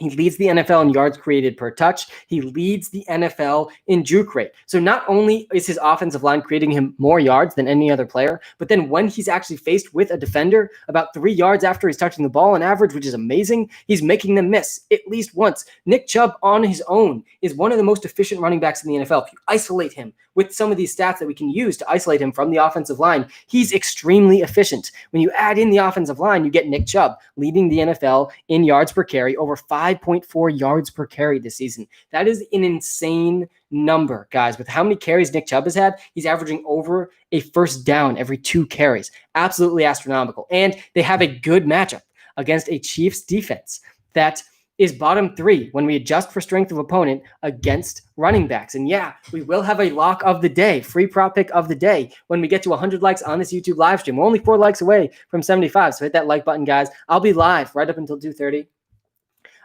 He leads the NFL in yards created per touch. He leads the NFL in juke rate. So not only is his offensive line creating him more yards than any other player, but then when he's actually faced with a defender about 3 yards after he's touching the ball on average, which is amazing, he's making them miss at least once. Nick Chubb on his own is one of the most efficient running backs in the NFL. If you isolate him with some of these stats that we can use to isolate him from the offensive line, he's extremely efficient. When you add in the offensive line, you get Nick Chubb leading the NFL in yards per carry, over 5.4 yards per carry this season. That is an insane number, guys. With how many carries Nick Chubb has had, he's averaging over a first down every 2 carries. Absolutely astronomical. And they have a good matchup against a Chiefs defense that is bottom 3 when we adjust for strength of opponent against running backs. And yeah, we will have a lock of the day, free prop pick of the day when we get to 100 likes on this YouTube live stream. We're only 4 likes away from 75, so hit that like button, guys. I'll be live right up until 2:30.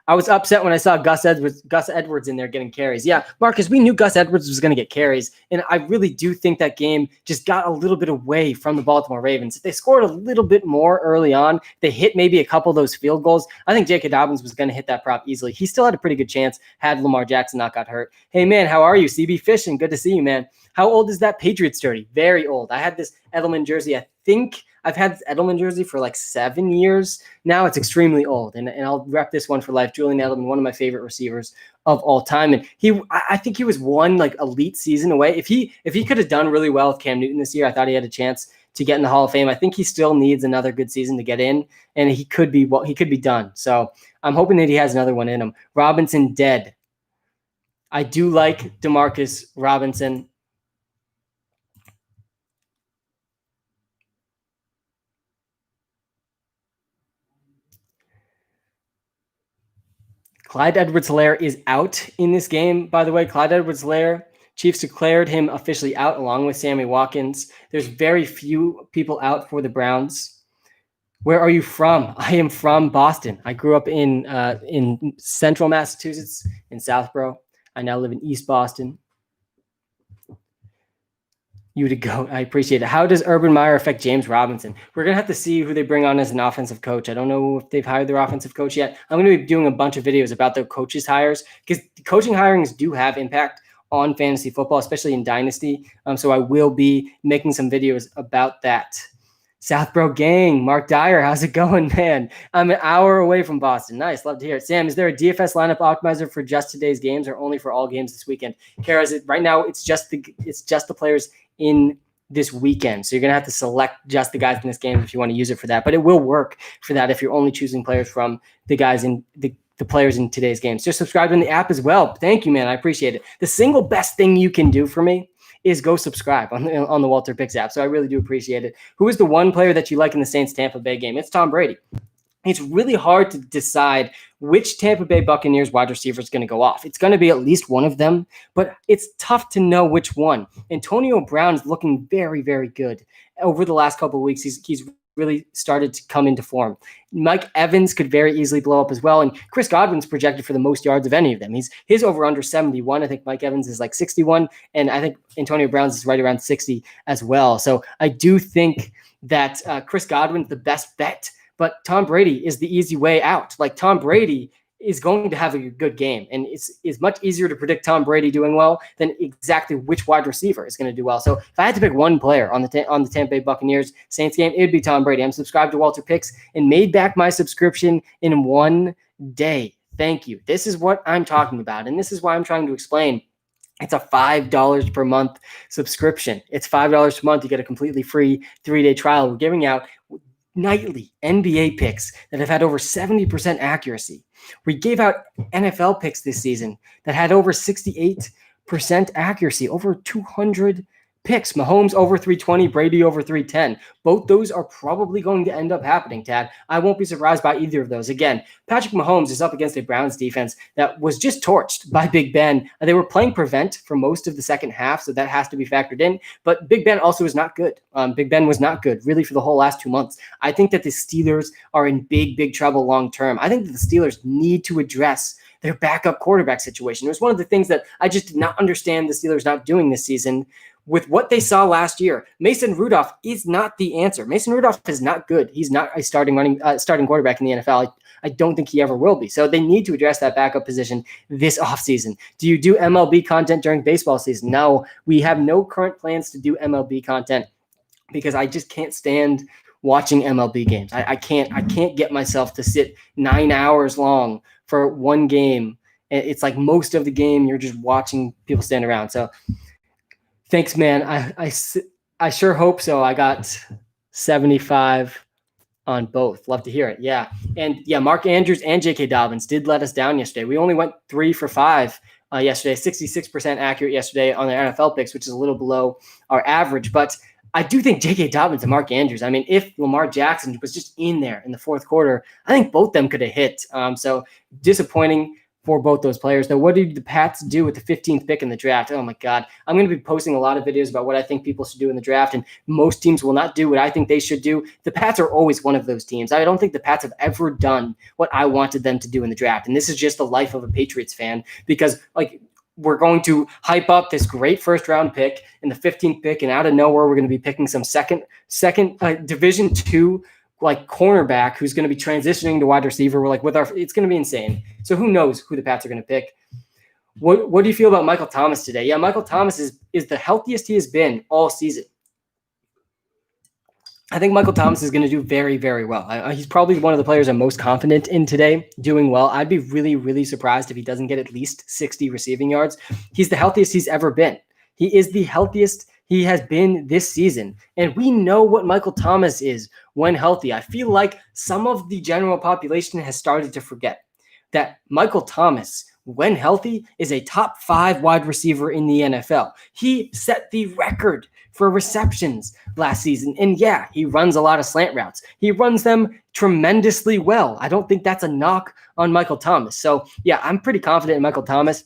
I was upset when I saw Gus Edwards in there getting carries. Yeah, Marcus, we knew Gus Edwards was going to get carries, and I really do think that game just got a little bit away from the Baltimore Ravens. If they scored a little bit more early on, they hit maybe a couple of those field goals, I think J.K. Dobbins was going to hit that prop easily. He still had a pretty good chance had Lamar Jackson not got hurt. Hey, man, how are you? CB Fishing, good to see you, man. How old is that Patriots jersey? Very old. I had this Edelman jersey, I think I've had this Edelman jersey for like 7 years now. It's extremely old, and I'll rep this one for life. Julian Edelman, one of my favorite receivers of all time, and I think he was one like elite season away. If he could have done really well with Cam Newton this year, I thought he had a chance to get in the Hall of Fame. I think he still needs another good season to get in, and he could be done. So I'm hoping that he has another one in him. Robinson dead. I do like Demarcus Robinson. Clyde Edwards-Helaire is out in this game, by the way. Clyde Edwards-Helaire, Chiefs declared him officially out along with Sammy Watkins. There's very few people out for the Browns. Where are you from? I am from Boston. I grew up in central Massachusetts, in Southborough. I now live in East Boston. You to go. I appreciate it. How does Urban Meyer affect James Robinson? We're going to have to see who they bring on as an offensive coach. I don't know if they've hired their offensive coach yet. I'm going to be doing a bunch of videos about their coaches' hires because coaching hirings do have impact on fantasy football, especially in Dynasty. So I will be making some videos about that. Southborough gang, Mark Dyer, how's it going, man? I'm an hour away from Boston. Nice, love to hear it. Sam, is there a DFS lineup optimizer for just today's games or only for all games this weekend? Kara, right now it's just the players in this weekend. So you're going to have to select just the guys in this game if you want to use it for that. But it will work for that if you're only choosing players from the guys in the players in today's games. Just subscribe in the app as well. Thank you, man. I appreciate it. The single best thing you can do for me is go subscribe on the WalterPicks app. So I really do appreciate it. Who is the one player that you like in the Saints Tampa Bay game? It's Tom Brady. It's really hard to decide which Tampa Bay Buccaneers wide receiver is going to go off. It's going to be at least one of them, but it's tough to know which one. Antonio Brown is looking very, very good. Over the last couple of weeks, he's really started to come into form. Mike Evans could very easily blow up as well, and Chris Godwin's projected for the most yards of any of them. His over under 71. I think Mike Evans is like 61, and I think Antonio Brown's is right around 60 as well. So I do think that Chris Godwin's the best bet. But Tom Brady is the easy way out. Like Tom Brady is going to have a good game. And it's much easier to predict Tom Brady doing well than exactly which wide receiver is going to do well. So if I had to pick one player on the Tampa Bay Buccaneers Saints game, it would be Tom Brady. I'm subscribed to WalterPicks and made back my subscription in 1 day. Thank you. This is what I'm talking about. And this is why I'm trying to explain. It's a $5 per month subscription. It's $5 per month. You get a completely free 3-day trial. We're giving out nightly NBA picks that have had over 70% accuracy. We gave out NFL picks this season that had over 68% accuracy, over 200 picks. Mahomes over 320, Brady over 310. Both those are probably going to end up happening, Tad. I won't be surprised by either of those. Again, Patrick Mahomes is up against a Browns defense that was just torched by Big Ben. They were playing prevent for most of the second half, so that has to be factored in. But Big Ben also is not good. Big Ben was not good, really, for the whole last 2 months. I think that the Steelers are in big, big trouble long term. I think that the Steelers need to address their backup quarterback situation. It was one of the things that I just did not understand the Steelers not doing this season with what they saw last year, Mason Rudolph is not the answer. Mason Rudolph is not good. He's not a starting quarterback in the NFL. I don't think he ever will be. So they need to address that backup position this offseason. Do you do MLB content during baseball season? No, we have no current plans to do MLB content because I just can't stand watching MLB games. I can't get myself to sit 9 hours long for one game. It's like most of the game you're just watching people stand around. So thanks, man. I sure hope so. I got 75 on both. Love to hear it. Yeah. And yeah, Mark Andrews and J.K. Dobbins did let us down yesterday. We only went 3 for 5 yesterday, 66% accurate yesterday on the NFL picks, which is a little below our average. But I do think J.K. Dobbins and Mark Andrews, I mean, if Lamar Jackson was just in there in the fourth quarter, I think both of them could have hit. So disappointing for both those players. Now, what did the Pats do with the 15th pick in the draft? Oh my God. I'm going to be posting a lot of videos about what I think people should do in the draft, and most teams will not do what I think they should do. The Pats are always one of those teams. I don't think the Pats have ever done what I wanted them to do in the draft. And this is just the life of a Patriots fan, because we're going to hype up this great first round pick in the 15th pick, and out of nowhere, we're going to be picking some second Division II cornerback who's going to be transitioning to wide receiver. It's going to be insane. So who knows who the Pats are going to pick? What do you feel about Michael Thomas today? Yeah, Michael Thomas is the healthiest he has been all season. I think Michael Thomas is going to do very, very well. He's probably one of the players I'm most confident in today doing well. I'd be really, really surprised if he doesn't get at least 60 receiving yards. He's the healthiest he's ever been. He is the healthiest he has been this season. And we know what Michael Thomas is when healthy. I feel like some of the general population has started to forget that Michael Thomas, when healthy, is a top 5 wide receiver in the NFL. He set the record for receptions last season. And yeah, he runs a lot of slant routes. He runs them tremendously well. I don't think that's a knock on Michael Thomas. So yeah, I'm pretty confident in Michael Thomas.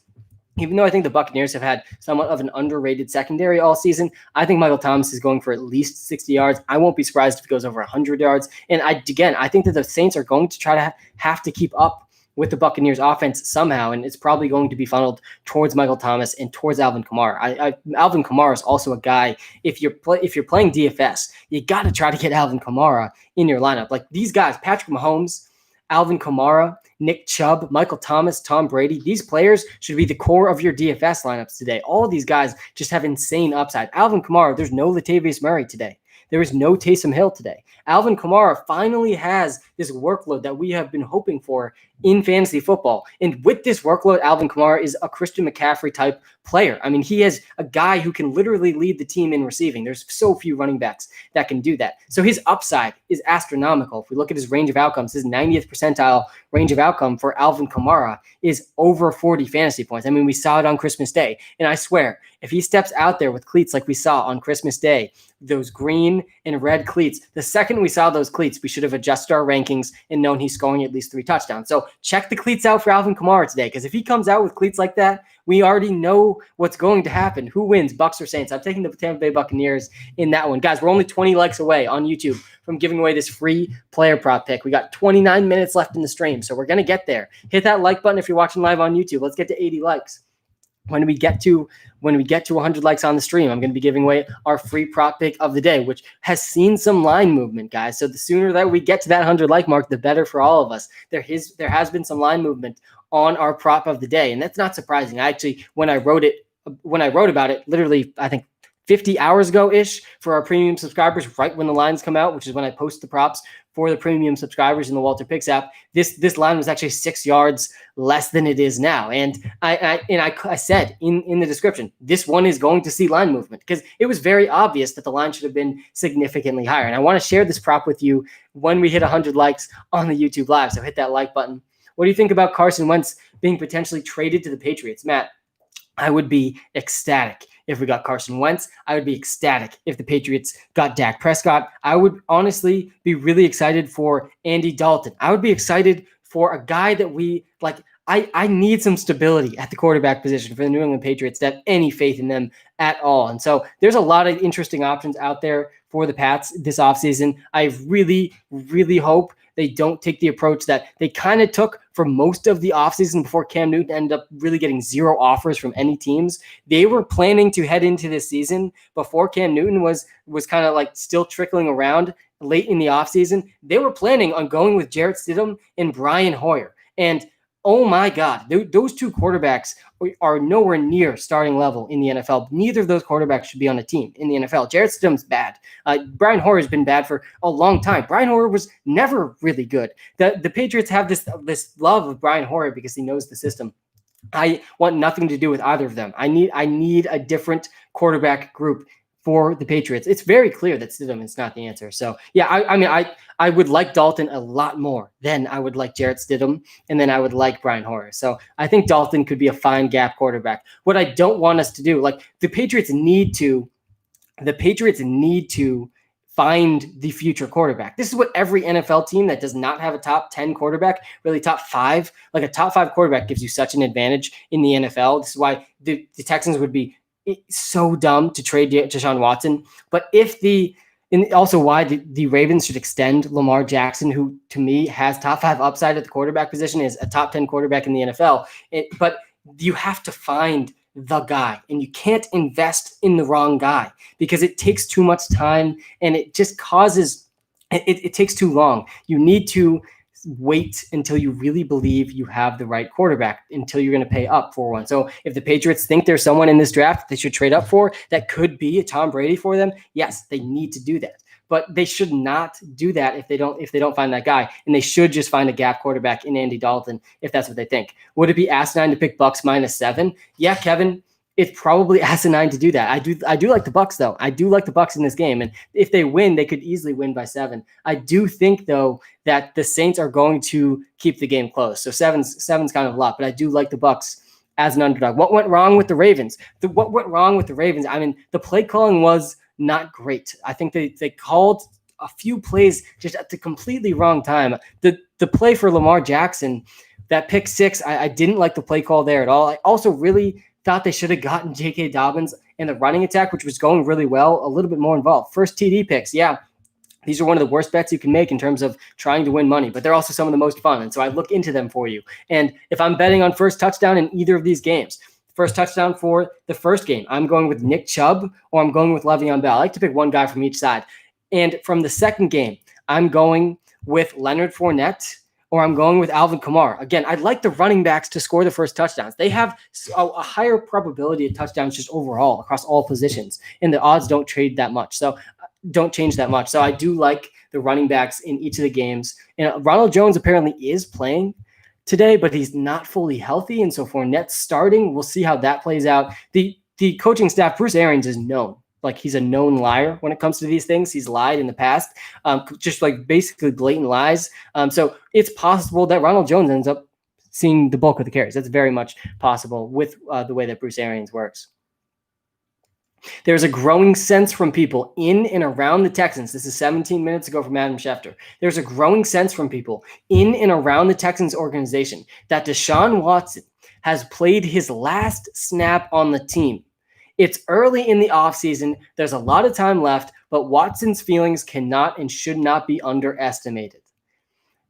Even though I think the Buccaneers have had somewhat of an underrated secondary all season, I think Michael Thomas is going for at least 60 yards. I won't be surprised if it goes over 100 yards. And I think that the Saints are going to try to have to keep up with the Buccaneers offense somehow, and it's probably going to be funneled towards Michael Thomas and towards Alvin Kamara. Alvin Kamara is also a guy, if you're playing DFS, you got to try to get Alvin Kamara in your lineup. Like these guys, Patrick Mahomes, Alvin Kamara, Nick Chubb, Michael Thomas, Tom Brady, these players should be the core of your DFS lineups today. All of these guys just have insane upside. Alvin Kamara, there's no Latavius Murray today. There is no Taysom Hill today. Alvin Kamara finally has this workload that we have been hoping for in fantasy football. And with this workload, Alvin Kamara is a Christian McCaffrey type player. I mean, he is a guy who can literally lead the team in receiving. There's so few running backs that can do that. So his upside is astronomical. If we look at his range of outcomes, his 90th percentile range of outcome for Alvin Kamara is over 40 fantasy points. I mean, we saw it on Christmas Day. And I swear, if he steps out there with cleats like we saw on Christmas Day, those green and red cleats, the second we saw those cleats, we should have adjusted our rankings and known he's scoring at least 3 touchdowns. So check the cleats out for Alvin Kamara today, because if he comes out with cleats like that, we already know what's going to happen. Who wins, Bucs or Saints? I'm taking the Tampa Bay Buccaneers in that one. Guys, we're only 20 likes away on YouTube from giving away this free player prop pick. We got 29 minutes left in the stream, so we're going to get there. Hit that like button if you're watching live on YouTube. Let's get to 80 likes. When we get to 100 likes on the stream, I'm going to be giving away our free prop pick of the day, which has seen some line movement, guys. So the sooner that we get to that 100 like mark, the better for all of us. There has been some line movement on our prop of the day, and that's not surprising. I actually, when I wrote about it, literally, I think 50 hours ago-ish for our premium subscribers, right when the lines come out, which is when I post the props for the premium subscribers in the WalterPicks app, this line was actually 6 yards less than it is now. And I said in the description, this one is going to see line movement, because it was very obvious that the line should have been significantly higher. And I want to share this prop with you when we hit 100 likes on the YouTube Live. So hit that like button. What do you think about Carson Wentz being potentially traded to the Patriots? Matt, I would be ecstatic if we got Carson Wentz. I would be ecstatic if the Patriots got Dak Prescott. I would honestly be really excited for Andy Dalton. I would be excited for a guy that we like. I need some stability at the quarterback position for the New England Patriots to have any faith in them at all. And so there's a lot of interesting options out there for the Pats this offseason. I really, really hope they don't take the approach that they kind of took for most of the offseason before Cam Newton ended up really getting zero offers from any teams. They were planning to head into this season before Cam Newton was kind of like still trickling around late in the offseason. They were planning on going with Jarrett Stidham and Brian Hoyer. And oh my God, those two quarterbacks are nowhere near starting level in the NFL. Neither of those quarterbacks should be on a team in the NFL. Jarrett Stidham's bad. Brian Hoyer has been bad for a long time. Brian Hoyer was never really good. The Patriots have this love of Brian Hoyer because he knows the system. I want nothing to do with either of them. I need a different quarterback group for the Patriots. It's very clear that Stidham is not the answer. So yeah, I would like Dalton a lot more than I would like Jarrett Stidham, and then I would like Brian Hoyer. So I think Dalton could be a fine gap quarterback. What I don't want us to do, like the Patriots need to find the future quarterback. This is what every NFL team that does not have a top 10 quarterback, really top 5, like a top 5 quarterback gives you such an advantage in the NFL. This is why the Texans would be so dumb to trade Deshaun Watson. But and also why the Ravens should extend Lamar Jackson, who to me has top 5 upside at the quarterback position, is a top 10 quarterback in the NFL. But you have to find the guy, and you can't invest in the wrong guy because it takes too much time and it just causes it takes too long. You need to wait until you really believe you have the right quarterback, until you're going to pay up for one. So if the Patriots think there's someone in this draft they should trade up for that could be a Tom Brady for them, yes, they need to do that. But they should not do that if they don't find that guy, and they should just find a gap quarterback in Andy Dalton if that's what they think. Would it be asinine to pick Bucks -7? Yeah, Kevin, it's probably asinine to do that. I do like the Bucks though. I do like the Bucks in this game, and if they win, they could easily win by 7. I do think though that the Saints are going to keep the game close. So seven's kind of a lot, but I do like the Bucks as an underdog. What went wrong with the Ravens? What went wrong with the Ravens? I mean, the play calling was not great. I think they called a few plays just at the completely wrong time. The play for Lamar Jackson, that pick 6, I didn't like the play call there at all. I also really thought they should have gotten J.K. Dobbins in the running attack, which was going really well, a little bit more involved. First TD picks, yeah. These are one of the worst bets you can make in terms of trying to win money, but they're also some of the most fun. And so I look into them for you. And if I'm betting on first touchdown in either of these games, first touchdown for the first game, I'm going with Nick Chubb or I'm going with Le'Veon Bell. I like to pick one guy from each side. And from the second game, I'm going with Leonard Fournette or I'm going with Alvin Kamara. Again, I'd like the running backs to score the first touchdowns. They have a higher probability of touchdowns just overall across all positions, and the odds don't change that much. So I do like the running backs in each of the games. And Ronald Jones apparently is playing today, but he's not fully healthy, and so Fournette's starting. We'll see how that plays out. The coaching staff, Bruce Arians, is known. Like, he's a known liar when it comes to these things. He's lied in the past, just like basically blatant lies. So it's possible that Ronald Jones ends up seeing the bulk of the carries. That's very much possible with the way that Bruce Arians works. There's a growing sense from people in and around the Texans. This is 17 minutes ago from Adam Schefter. There's a growing sense from people in and around the Texans organization that Deshaun Watson has played his last snap on the team. It's early in the offseason. There's a lot of time left, but Watson's feelings cannot and should not be underestimated.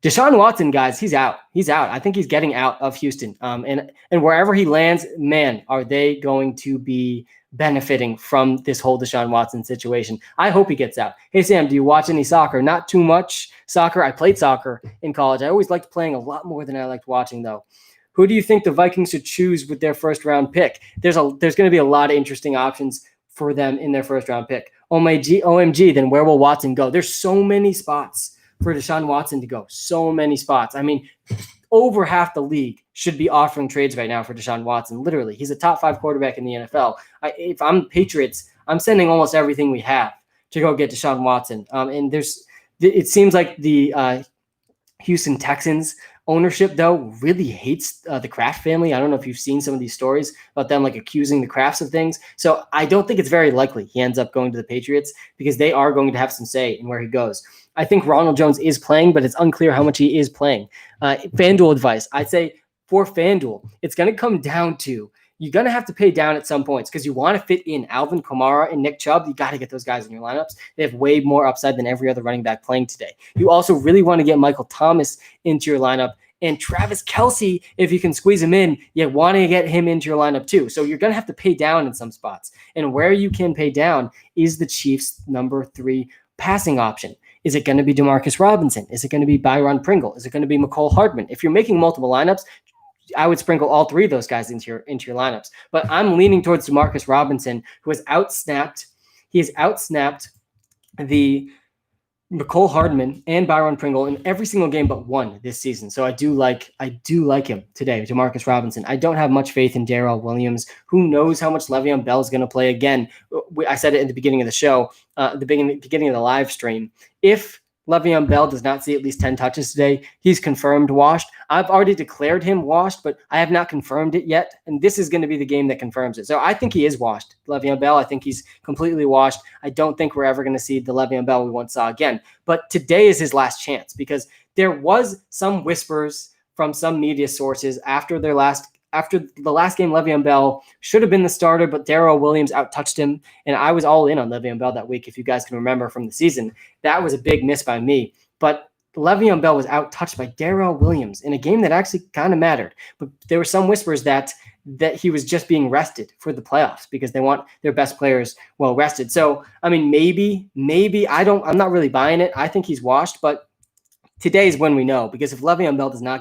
Deshaun Watson, guys, he's out. He's out. I think he's getting out of Houston. And wherever he lands, man, are they going to be benefiting from this whole Deshaun Watson situation. I hope he gets out. Hey, Sam, do you watch any soccer? Not too much soccer. I played soccer in college. I always liked playing a lot more than I liked watching, though. Who do you think the Vikings should choose with their first-round pick? There's going to be a lot of interesting options for them in their first-round pick. OMG, then where will Watson go? There's so many spots for Deshaun Watson to go. So many spots. I mean, over half the league should be offering trades right now for Deshaun Watson. Literally, he's a top 5 quarterback in the NFL. If I'm Patriots, I'm sending almost everything we have to go get Deshaun Watson. And it seems like the Houston Texans ownership, though, really hates the Kraft family. I don't know if you've seen some of these stories about them like accusing the Krafts of things. So I don't think it's very likely he ends up going to the Patriots because they are going to have some say in where he goes. I think Ronald Jones is playing, but it's unclear how much he is playing. FanDuel advice, I'd say for FanDuel, it's going to come down to you're going to have to pay down at some points because you want to fit in Alvin Kamara and Nick Chubb. You got to get those guys in your lineups. They have way more upside than every other running back playing today. You also really want to get Michael Thomas into your lineup. And Travis Kelce, if you can squeeze him in, you want to get him into your lineup too. So you're going to have to pay down in some spots. And where you can pay down is the Chiefs' number 3 passing option. Is it going to be Demarcus Robinson? Is it going to be Byron Pringle? Is it going to be McCole Hardman? If you're making multiple lineups, I would sprinkle all 3 of those guys into your lineups. But I'm leaning towards Demarcus Robinson, who has outsnapped. He has outsnapped the McCole Hardman and Byron Pringle in every single game but one this season. So I do like him today, Demarcus Robinson. I don't have much faith in Darrell Williams. Who knows how much Le'Veon Bell is going to play again? I said it in the beginning of the show, the beginning of the live stream. If Le'Veon Bell does not see at least 10 touches today, he's confirmed washed. I've already declared him washed, but I have not confirmed it yet. And this is going to be the game that confirms it. So I think he is washed. Le'Veon Bell, I think he's completely washed. I don't think we're ever going to see the Le'Veon Bell we once saw again. But today is his last chance because there was some whispers from some media sources after the last game. Le'Veon Bell should have been the starter, but Darrell Williams out-touched him. And I was all in on Le'Veon Bell that week, if you guys can remember from the season. That was a big miss by me. But Le'Veon Bell was out-touched by Darrell Williams in a game that actually kind of mattered. But there were some whispers that he was just being rested for the playoffs because they want their best players well rested. So, I mean, maybe I'm not really buying it. I think he's washed, but today is when we know, because if Le'Veon Bell does not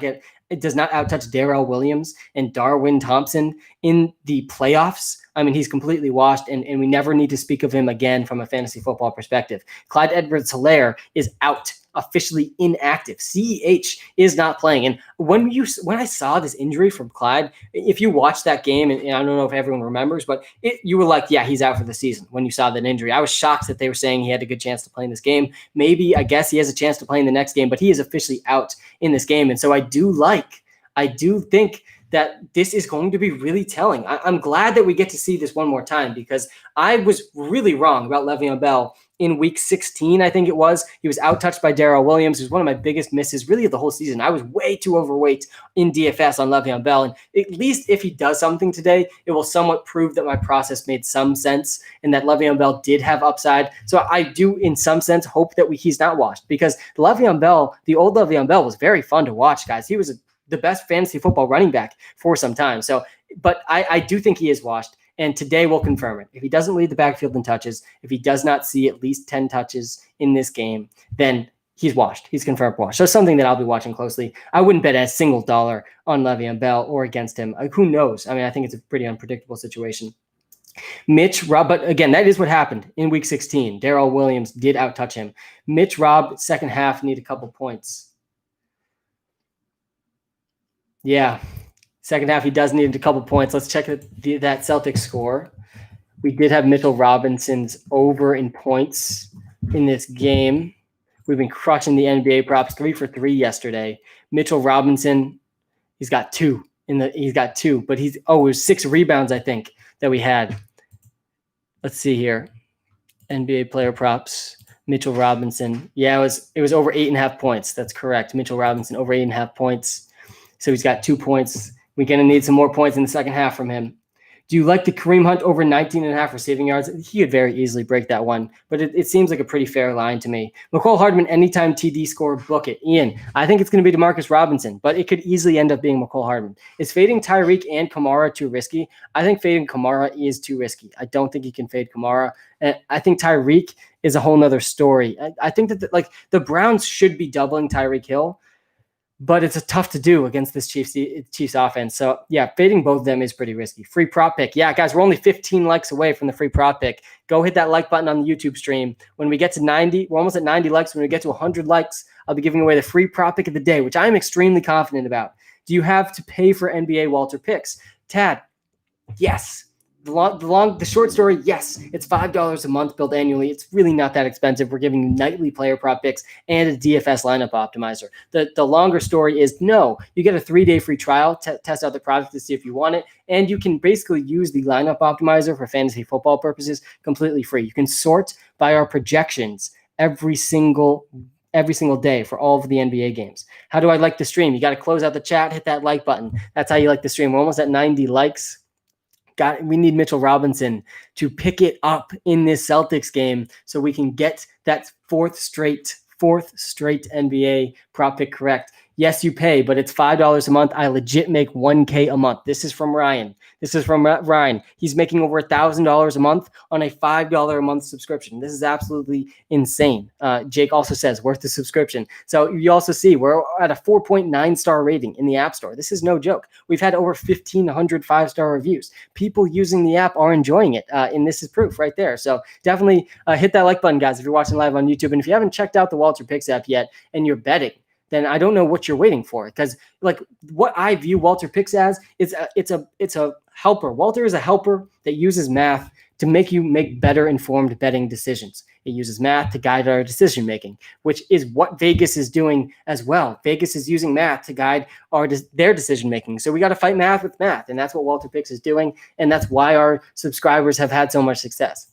outtouch Darrell Williams and Darwin Thompson in the playoffs, I mean, he's completely washed, and we never need to speak of him again from a fantasy football perspective. Clyde Edwards-Helaire is out, officially inactive. CEH is not playing. And when I saw this injury from Clyde, if you watched that game, and I don't know if everyone remembers, but you were like, yeah, he's out for the season when you saw that injury. I was shocked that they were saying he had a good chance to play in this game. Maybe, I guess he has a chance to play in the next game, but he is officially out in this game. And so I do think that this is going to be really telling. I'm glad that we get to see this one more time because I was really wrong about Le'Veon Bell in week 16, I think it was. He was out-touched by Darrell Williams. It was one of my biggest misses really of the whole season. I was way too overweight in DFS on Le'Veon Bell. And at least if he does something today, it will somewhat prove that my process made some sense and that Le'Veon Bell did have upside. So I do, in some sense, hope that he's not washed because Le'Veon Bell, the old Le'Veon Bell, was very fun to watch, guys. He was the best fantasy football running back for some time. So, but I do think he is washed, and today will confirm it. If he doesn't lead the backfield in touches, if he does not see at least 10 touches in this game, then he's washed. He's confirmed washed. So something that I'll be watching closely. I wouldn't bet a single dollar on Le'Veon Bell or against him. Who knows? I mean, I think it's a pretty unpredictable situation. But again, that is what happened in week 16. Darrell Williams did out-touch him. Mitch Robb, second half, need a couple points. Yeah, second half, he does need a couple points. Let's check that Celtics score. We did have Mitchell Robinson's over in points in this game. We've been crushing the NBA props, 3 for 3 yesterday. Mitchell Robinson, he's got two, but it was 6 rebounds, I think, that we had. Let's see here. NBA player props, Mitchell Robinson. Yeah, it was over 8.5 points. That's correct. Mitchell Robinson over 8.5 points. So he's got 2 points. We're going to need some more points in the second half from him. Do you like the Kareem Hunt over 19.5 receiving yards? He could very easily break that one, but it seems like a pretty fair line to me. McCole Hardman, anytime TD score, book it. Ian, I think it's going to be DeMarcus Robinson, but it could easily end up being McCole Hardman. Is fading Tyreek and Kamara too risky? I think fading Kamara is too risky. I don't think you can fade Kamara. And I think Tyreek is a whole nother story. I think that the Browns should be doubling Tyreek Hill, but it's tough to do against this Chiefs offense. So, yeah, fading both of them is pretty risky. Free prop pick. Yeah, guys, we're only 15 likes away from the free prop pick. Go hit that like button on the YouTube stream. When we get to 90, we're almost at 90 likes. When we get to 100 likes, I'll be giving away the free prop pick of the day, which I am extremely confident about. Do you have to pay for NBA WalterPicks? Tad, yes. The short story, yes, it's $5 a month billed annually. It's really not that expensive. We're giving you nightly player prop picks and a DFS lineup optimizer. The longer story is no, you get a 3-day free trial, test out the product to see if you want it, and you can basically use the lineup optimizer for fantasy football purposes completely free. You can sort by our projections every single every single day for all of the NBA games. How do I like the stream? You got to close out the chat, hit that like button. That's how you like the stream. We're almost at 90 likes. We need Mitchell Robinson to pick it up in this Celtics game so we can get that fourth straight NBA prop pick correct. Yes, you pay, but it's $5 a month. I legit make $1K a month. This is from Ryan. He's making over $1,000 a month on a $5 a month subscription. This is absolutely insane. Jake also says worth the subscription. So you also see we're at a 4.9 star rating in the App Store. This is no joke. We've had over 1,500 5-star reviews. People using the app are enjoying it, and this is proof right there. So definitely hit that like button, guys, if you're watching live on YouTube. And if you haven't checked out the WalterPicks app yet and you're betting, then I don't know what you're waiting for. Because like what I view WalterPicks as, it's a helper. Walter is a helper that uses math to make you make better informed betting decisions. It uses math to guide our decision making, which is what Vegas is doing as well. Vegas is using math to guide their decision making. So we got to fight math with math, and that's what WalterPicks is doing, and that's why our subscribers have had so much success.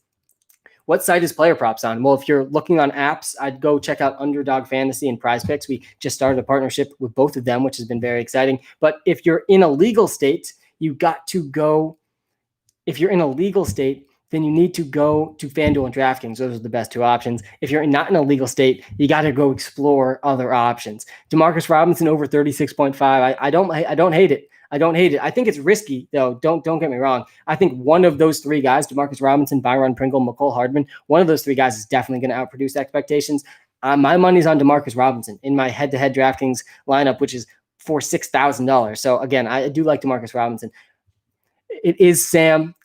What site is Player Props on? Well, if you're looking on apps, I'd go check out Underdog Fantasy and Prize Picks. We just started a partnership with both of them, which has been very exciting. But if you're in a legal state, you got to go. If you're in a legal state, then you need to go to FanDuel and DraftKings. Those are the best two options. If you're not in a legal state, you got to go explore other options. Demarcus Robinson over 36.5. I don't hate it. I think it's risky, though. Don't get me wrong. I think one of those three guys, Demarcus Robinson, Byron Pringle, McCole Hardman, one of those three guys is definitely going to outproduce expectations. My money's on Demarcus Robinson in my head-to-head DraftKings lineup, which is for $6,000. So, again, I do like Demarcus Robinson. It is Sam.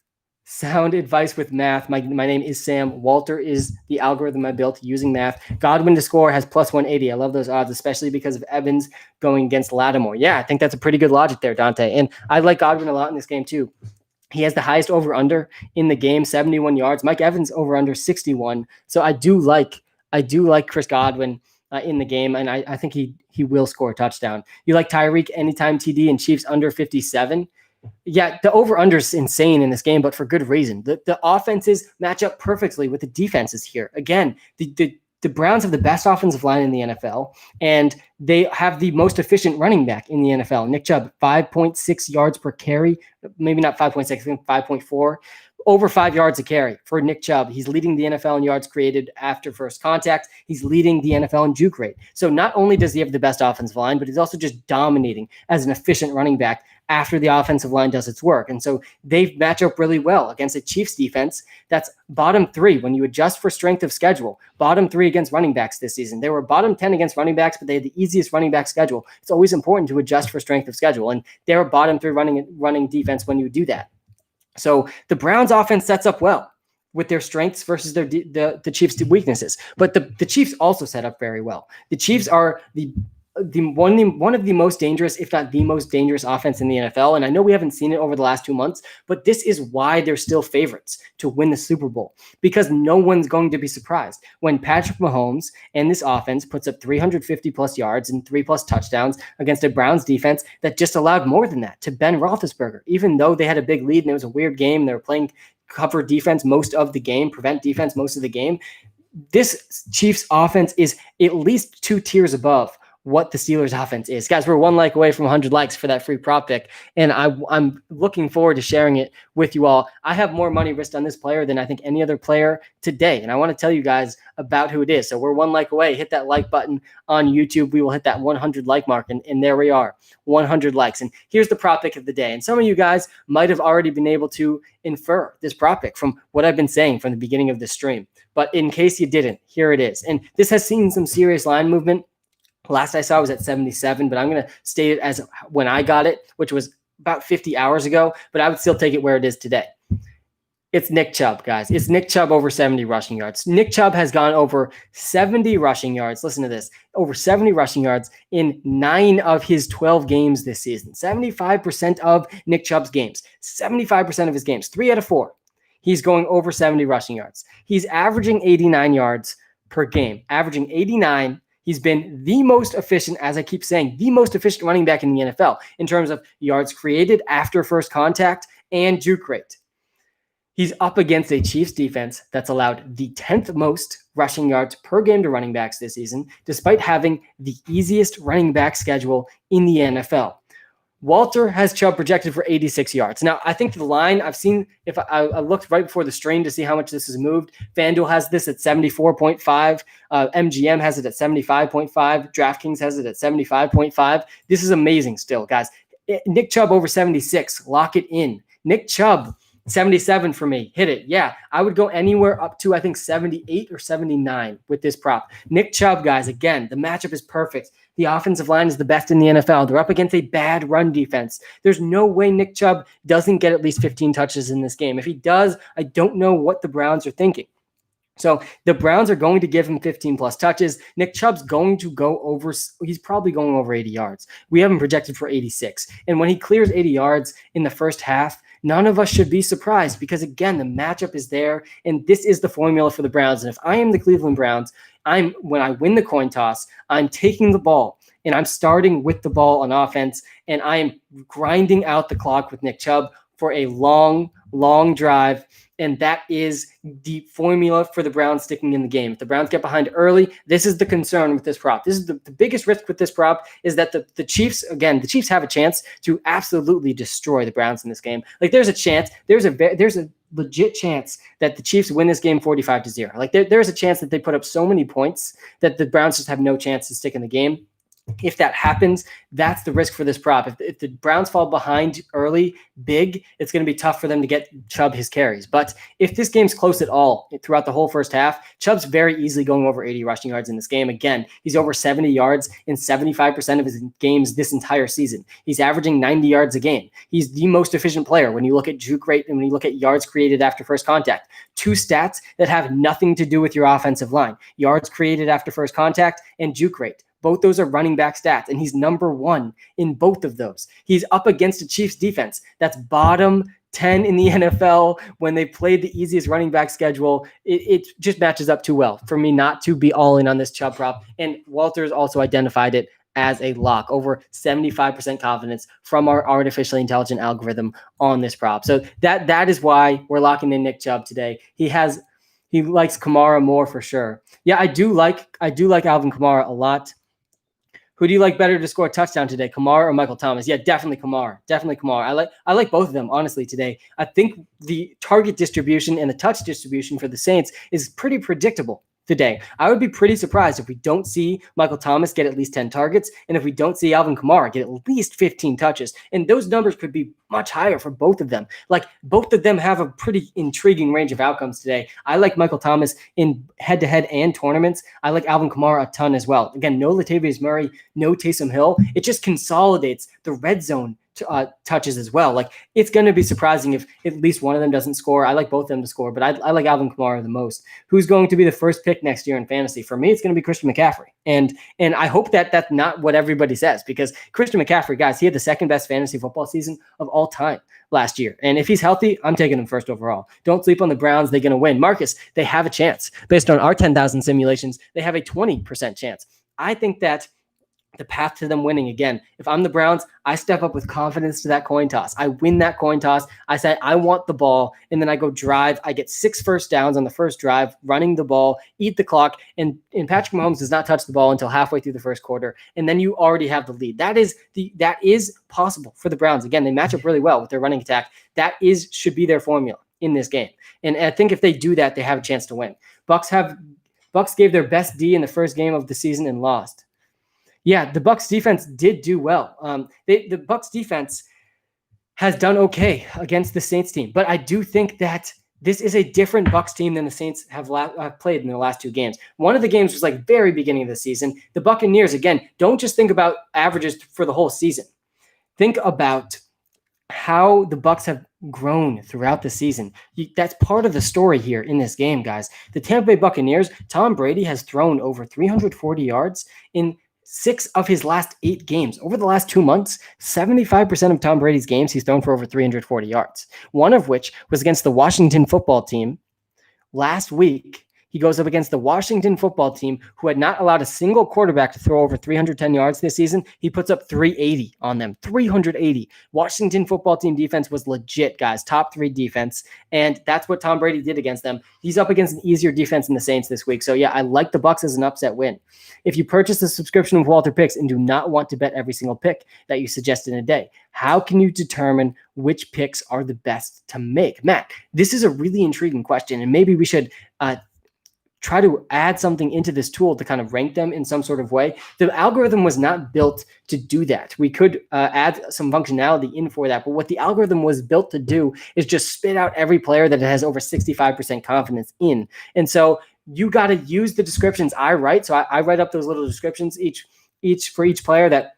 Sound advice with math. My name is Sam. Walter is the algorithm I built using math. Godwin to score has plus 180. I love those odds, especially because of Evans going against Lattimore. Yeah, I think that's a pretty good logic there, Dante. And I like Godwin a lot in this game too. He has the highest over-under in the game, 71 yards. Mike Evans over-under 61. So I do like Chris Godwin in the game, and I think he will score a touchdown. You like Tyreek anytime TD and Chiefs under 57? Yeah, the over-under is insane in this game, but for good reason. The offenses match up perfectly with the defenses here. Again, the Browns have the best offensive line in the NFL, and they have the most efficient running back in the NFL. Nick Chubb, 5.6 yards per carry. Maybe not 5.6, I think 5.4. Over 5 yards a carry for Nick Chubb. He's leading the NFL in yards created after first contact. He's leading the NFL in juke rate. So not only does he have the best offensive line, but he's also just dominating as an efficient running back after the offensive line does its work. And so they match up really well against a Chiefs defense that's bottom 3 when you adjust for strength of schedule. Bottom 3 against running backs this season. They were bottom 10 against running backs, but they had the easiest running back schedule. It's always important to adjust for strength of schedule. And they're a bottom 3 running defense when you do that. So the Browns offense sets up well with their strengths versus the Chiefs' weaknesses. But the Chiefs also set up very well. The Chiefs are one of the most dangerous, if not the most dangerous offense in the NFL. And I know we haven't seen it over the last 2 months, but this is why they're still favorites to win the Super Bowl, because no one's going to be surprised when Patrick Mahomes and this offense puts up 350 plus yards and 3+ touchdowns against a Browns defense that just allowed more than that to Ben Roethlisberger, even though they had a big lead and it was a weird game. They were playing cover defense most of the game, prevent defense most of the game. This Chiefs offense is at least 2 tiers above what the Steelers offense is. Guys, we're 1 like away from 100 likes for that free prop pick, and I'm looking forward to sharing it with you all. I have more money risked on this player than I think any other player today, and I want to tell you guys about who it is. So we're 1 like away. Hit that like button on YouTube. We will hit that 100 like mark, and there we are, 100 likes. And here's the prop pick of the day. And some of you guys might have already been able to infer this prop pick from what I've been saying from the beginning of the stream. But in case you didn't, here it is. And this has seen some serious line movement. Last I saw was at 77, but I'm going to state it as when I got it, which was about 50 hours ago, but I would still take it where it is today. It's Nick Chubb, guys. It's Nick Chubb over 70 rushing yards. Nick Chubb has gone over 70 rushing yards. Listen to this. Over 70 rushing yards in 9 of his 12 games this season. 75% of Nick Chubb's games. 75% of his games. 3 out of 4. He's going over 70 rushing yards. He's averaging 89 yards per game. Averaging 89. He's been the most efficient, as I keep saying, the most efficient running back in the NFL in terms of yards created after first contact and juke rate. He's up against a Chiefs defense that's allowed the 10th most rushing yards per game to running backs this season, despite having the easiest running back schedule in the NFL. Walter has Chubb projected for 86 yards. Now, I think the line I've seen, if I looked right before the stream to see how much this has moved, FanDuel has this at 74.5. MGM has it at 75.5. DraftKings has it at 75.5. This is amazing still, guys. Nick Chubb over 76. Lock it in. Nick Chubb, 77 for me. Hit it. Yeah, I would go anywhere up to, I think, 78 or 79 with this prop. Nick Chubb, guys, again, the matchup is perfect. The offensive line is the best in the NFL. They're up against a bad run defense. There's no way Nick Chubb doesn't get at least 15 touches in this game. If he does, I don't know what the Browns are thinking. So the Browns are going to give him 15 plus touches. Nick Chubb's going to go over, he's probably going over 80 yards. We have him projected for 86. And when he clears 80 yards in the first half, none of us should be surprised because, again, the matchup is there, and this is the formula for the Browns. And if I am the Cleveland Browns, when I win the coin toss, I'm taking the ball, and I'm starting with the ball on offense, and I am grinding out the clock with Nick Chubb for a long, long drive. And that is the formula for the Browns sticking in the game. If the Browns get behind early, this is the concern with this prop. This is the biggest risk with this prop is that the Chiefs, again, the Chiefs have a chance to absolutely destroy the Browns in this game. Like there's a legit chance that the Chiefs win this game 45-0. Like there's a chance that they put up so many points that the Browns just have no chance to stick in the game. If that happens, that's the risk for this prop. If the Browns fall behind early, big, it's going to be tough for them to get Chubb his carries. But if this game's close at all throughout the whole first half, Chubb's very easily going over 80 rushing yards in this game. Again, he's over 70 yards in 75% of his games this entire season. He's averaging 90 yards a game. He's the most efficient player when you look at juke rate and when you look at yards created after first contact. Two stats that have nothing to do with your offensive line. Yards created after first contact and juke rate. Both those are running back stats, and he's number one in both of those. He's up against a Chiefs defense that's bottom 10 in the NFL when they played the easiest running back schedule. It just matches up too well for me not to be all in on this Chubb prop. And Walter's also identified it as a lock, over 75% confidence from our artificially intelligent algorithm on this prop. So that is why we're locking in Nick Chubb today. He likes Kamara more for sure. Yeah, I do like Alvin Kamara a lot. Who do you like better to score a touchdown today, Kamara or Michael Thomas? Yeah, definitely Kamara. Definitely Kamara. I like both of them, honestly, today. I think the target distribution and the touch distribution for the Saints is pretty predictable today. I would be pretty surprised if we don't see Michael Thomas get at least 10 targets and if we don't see Alvin Kamara get at least 15 touches. And those numbers could be much higher for both of them. Like both of them have a pretty intriguing range of outcomes today. I like Michael Thomas in head-to-head and tournaments. I like Alvin Kamara a ton as well. Again, no Latavius Murray, no Taysom Hill. It just consolidates the red zone touches as well. Like it's going to be surprising if at least one of them doesn't score. I like both of them to score, but I like Alvin Kamara the most. Who's going to be the first pick next year in fantasy? For me, it's going to be Christian McCaffrey. And I hope that that's not what everybody says, because Christian McCaffrey, guys, he had the second best fantasy football season of all time last year. And if he's healthy, I'm taking him first overall. Don't sleep on the Browns. They're going to win. Marcus, they have a chance. Based on our 10,000 simulations, they have a 20% chance. I think that the path to them winning, again, if I'm the Browns, I step up with confidence to that coin toss. I win that coin toss. I say, I want the ball. And then I go drive. I get 6 first downs on the first drive, running the ball, eat the clock. And Patrick Mahomes does not touch the ball until halfway through the first quarter. And then you already have the lead. That is possible for the Browns. Again, they match up really well with their running attack. Should be their formula in this game. And I think if they do that, they have a chance to win. Bucks gave their best D in the first game of the season and lost. Yeah, the Bucs defense did do well. The Bucs defense has done okay against the Saints team, but I do think that this is a different Bucs team than the Saints have played in their last 2 games. One of the games was like very beginning of the season. The Buccaneers, again, don't just think about averages for the whole season. Think about how the Bucs have grown throughout the season. That's part of the story here in this game, guys. The Tampa Bay Buccaneers, Tom Brady has thrown over 340 yards in 6 of his last 8 games. Over the last 2 months, 75% of Tom Brady's games, he's thrown for over 340 yards. One of which was against the Washington football team last week. He goes up against the Washington football team, who had not allowed a single quarterback to throw over 310 yards this season. He puts up 380 on them, 380. Washington football team defense was legit, guys, top 3 defense. And that's what Tom Brady did against them. He's up against an easier defense than the Saints this week. So yeah, I like the Bucs as an upset win. If you purchase a subscription with WalterPicks and do not want to bet every single pick that you suggest in a day, how can you determine which picks are the best to make? Matt, this is a really intriguing question, and maybe we should try to add something into this tool to kind of rank them in some sort of way. The algorithm was not built to do that. We could add some functionality in for that, but what the algorithm was built to do is just spit out every player that it has over 65% confidence in. And so you got to use the descriptions I write. So I write up those little descriptions each for each player that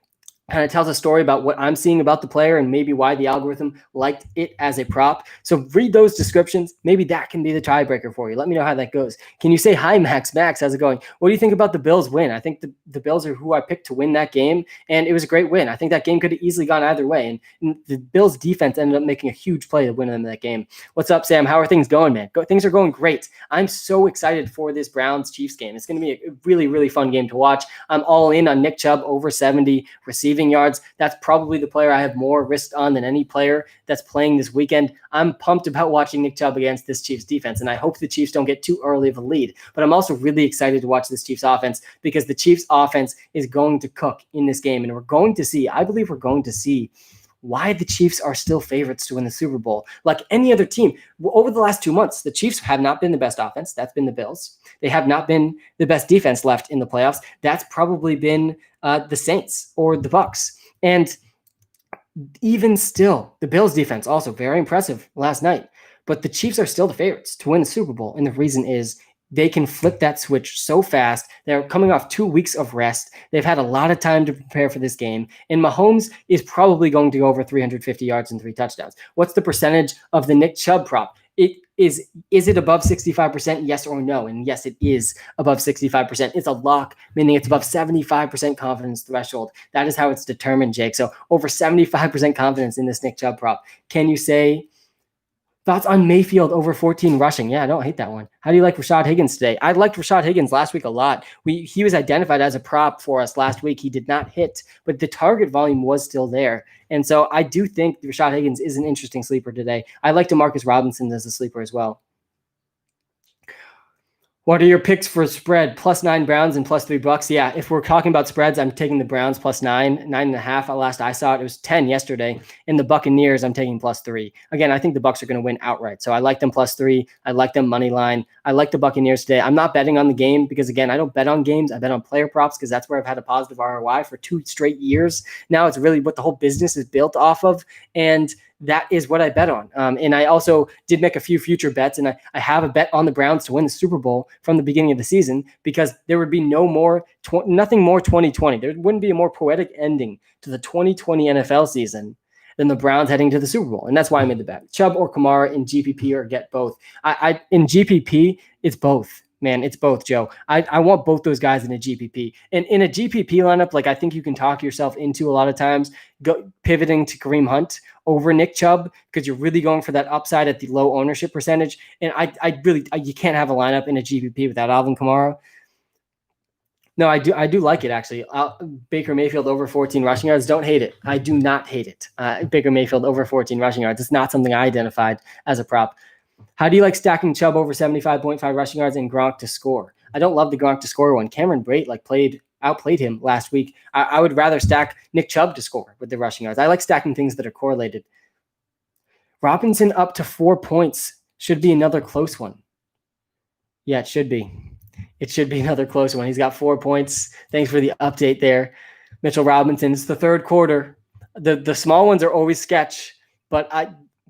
kind of tells a story about what I'm seeing about the player and maybe why the algorithm liked it as a prop. So read those descriptions. Maybe that can be the tiebreaker for you. Let me know how that goes. Can you say hi, Max? Max, how's it going? What do you think about the Bills win? I think the Bills are who I picked to win that game, and it was a great win. I think that game could have easily gone either way, and the Bills defense ended up making a huge play to win them that game. What's up, Sam? How are things going, man? Things are going great. I'm so excited for this Browns-Chiefs game. It's going to be a really, really fun game to watch. I'm all in on Nick Chubb over 70 receiving yards. That's probably the player I have more risk on than any player that's playing this weekend. I'm pumped about watching Nick Chubb against this Chiefs defense, and I hope the Chiefs don't get too early of a lead. But I'm also really excited to watch this Chiefs offense because the Chiefs offense is going to cook in this game, and I believe we're going to see why the Chiefs are still favorites to win the Super Bowl. Like any other team, over the last 2 months, the Chiefs have not been the best offense. That's been the Bills. They have not been the best defense left in the playoffs. That's probably been the Saints or the Bucs. And even still, the Bills defense also very impressive last night. But the Chiefs are still the favorites to win the Super Bowl. And the reason is they can flip that switch so fast. They're coming off 2 weeks of rest. They've had a lot of time to prepare for this game. And Mahomes is probably going to go over 350 yards and 3 touchdowns. What's the percentage of the Nick Chubb prop? Is it above 65%? Yes or no? And yes, it is above 65%. It's a lock, meaning it's above 75% confidence threshold. That is how it's determined, Jake. So over 75% confidence in this Nick Chubb prop. Can you say thoughts on Mayfield over 14 rushing? Yeah, I don't hate that one. How do you like Rashad Higgins today? I liked Rashad Higgins last week a lot. He was identified as a prop for us last week. He did not hit, but the target volume was still there. And so I do think Rashad Higgins is an interesting sleeper today. I like DeMarcus Robinson as a sleeper as well. What are your picks for spread? +9 Browns and +3 Bucks. Yeah, if we're talking about spreads, I'm taking the Browns +9, 9.5. Last I saw it, it was 10 yesterday. And the Buccaneers, I'm taking +3. Again, I think the Bucks are going to win outright. So I like them +3. I like them money line. I like the Buccaneers today. I'm not betting on the game because, again, I don't bet on games. I bet on player props because that's where I've had a positive ROI for 2 straight years. Now it's really what the whole business is built off of. And that is what I bet on. And I also did make a few future bets, and I have a bet on the Browns to win the Super Bowl from the beginning of the season because there would be nothing more 2020. There wouldn't be a more poetic ending to the 2020 NFL season than the Browns heading to the Super Bowl. And that's why I made the bet. Chubb or Kamara in GPP or get both. In GPP, it's both. Man, it's both, Joe. I want both those guys in a GPP. And in a GPP lineup, like I think you can talk yourself into a lot of times pivoting to Kareem Hunt over Nick Chubb because you're really going for that upside at the low ownership percentage. And you can't have a lineup in a GPP without Alvin Kamara. No, I do like it, actually. Baker Mayfield over 14 rushing yards. Don't hate it. I do not hate it. Baker Mayfield over 14 rushing yards. It's not something I identified as a prop. How do you like stacking Chubb over 75.5 rushing yards and Gronk to score? I don't love the Gronk to score one. Cameron Brate outplayed him last week. I would rather stack Nick Chubb to score with the rushing yards. I like stacking things that are correlated. Robinson up to 4 points should be another close one. Yeah, it should be. It should be another close one. He's got 4 points. Thanks for the update there, Mitchell Robinson. It's the third quarter. The small ones are always sketch, but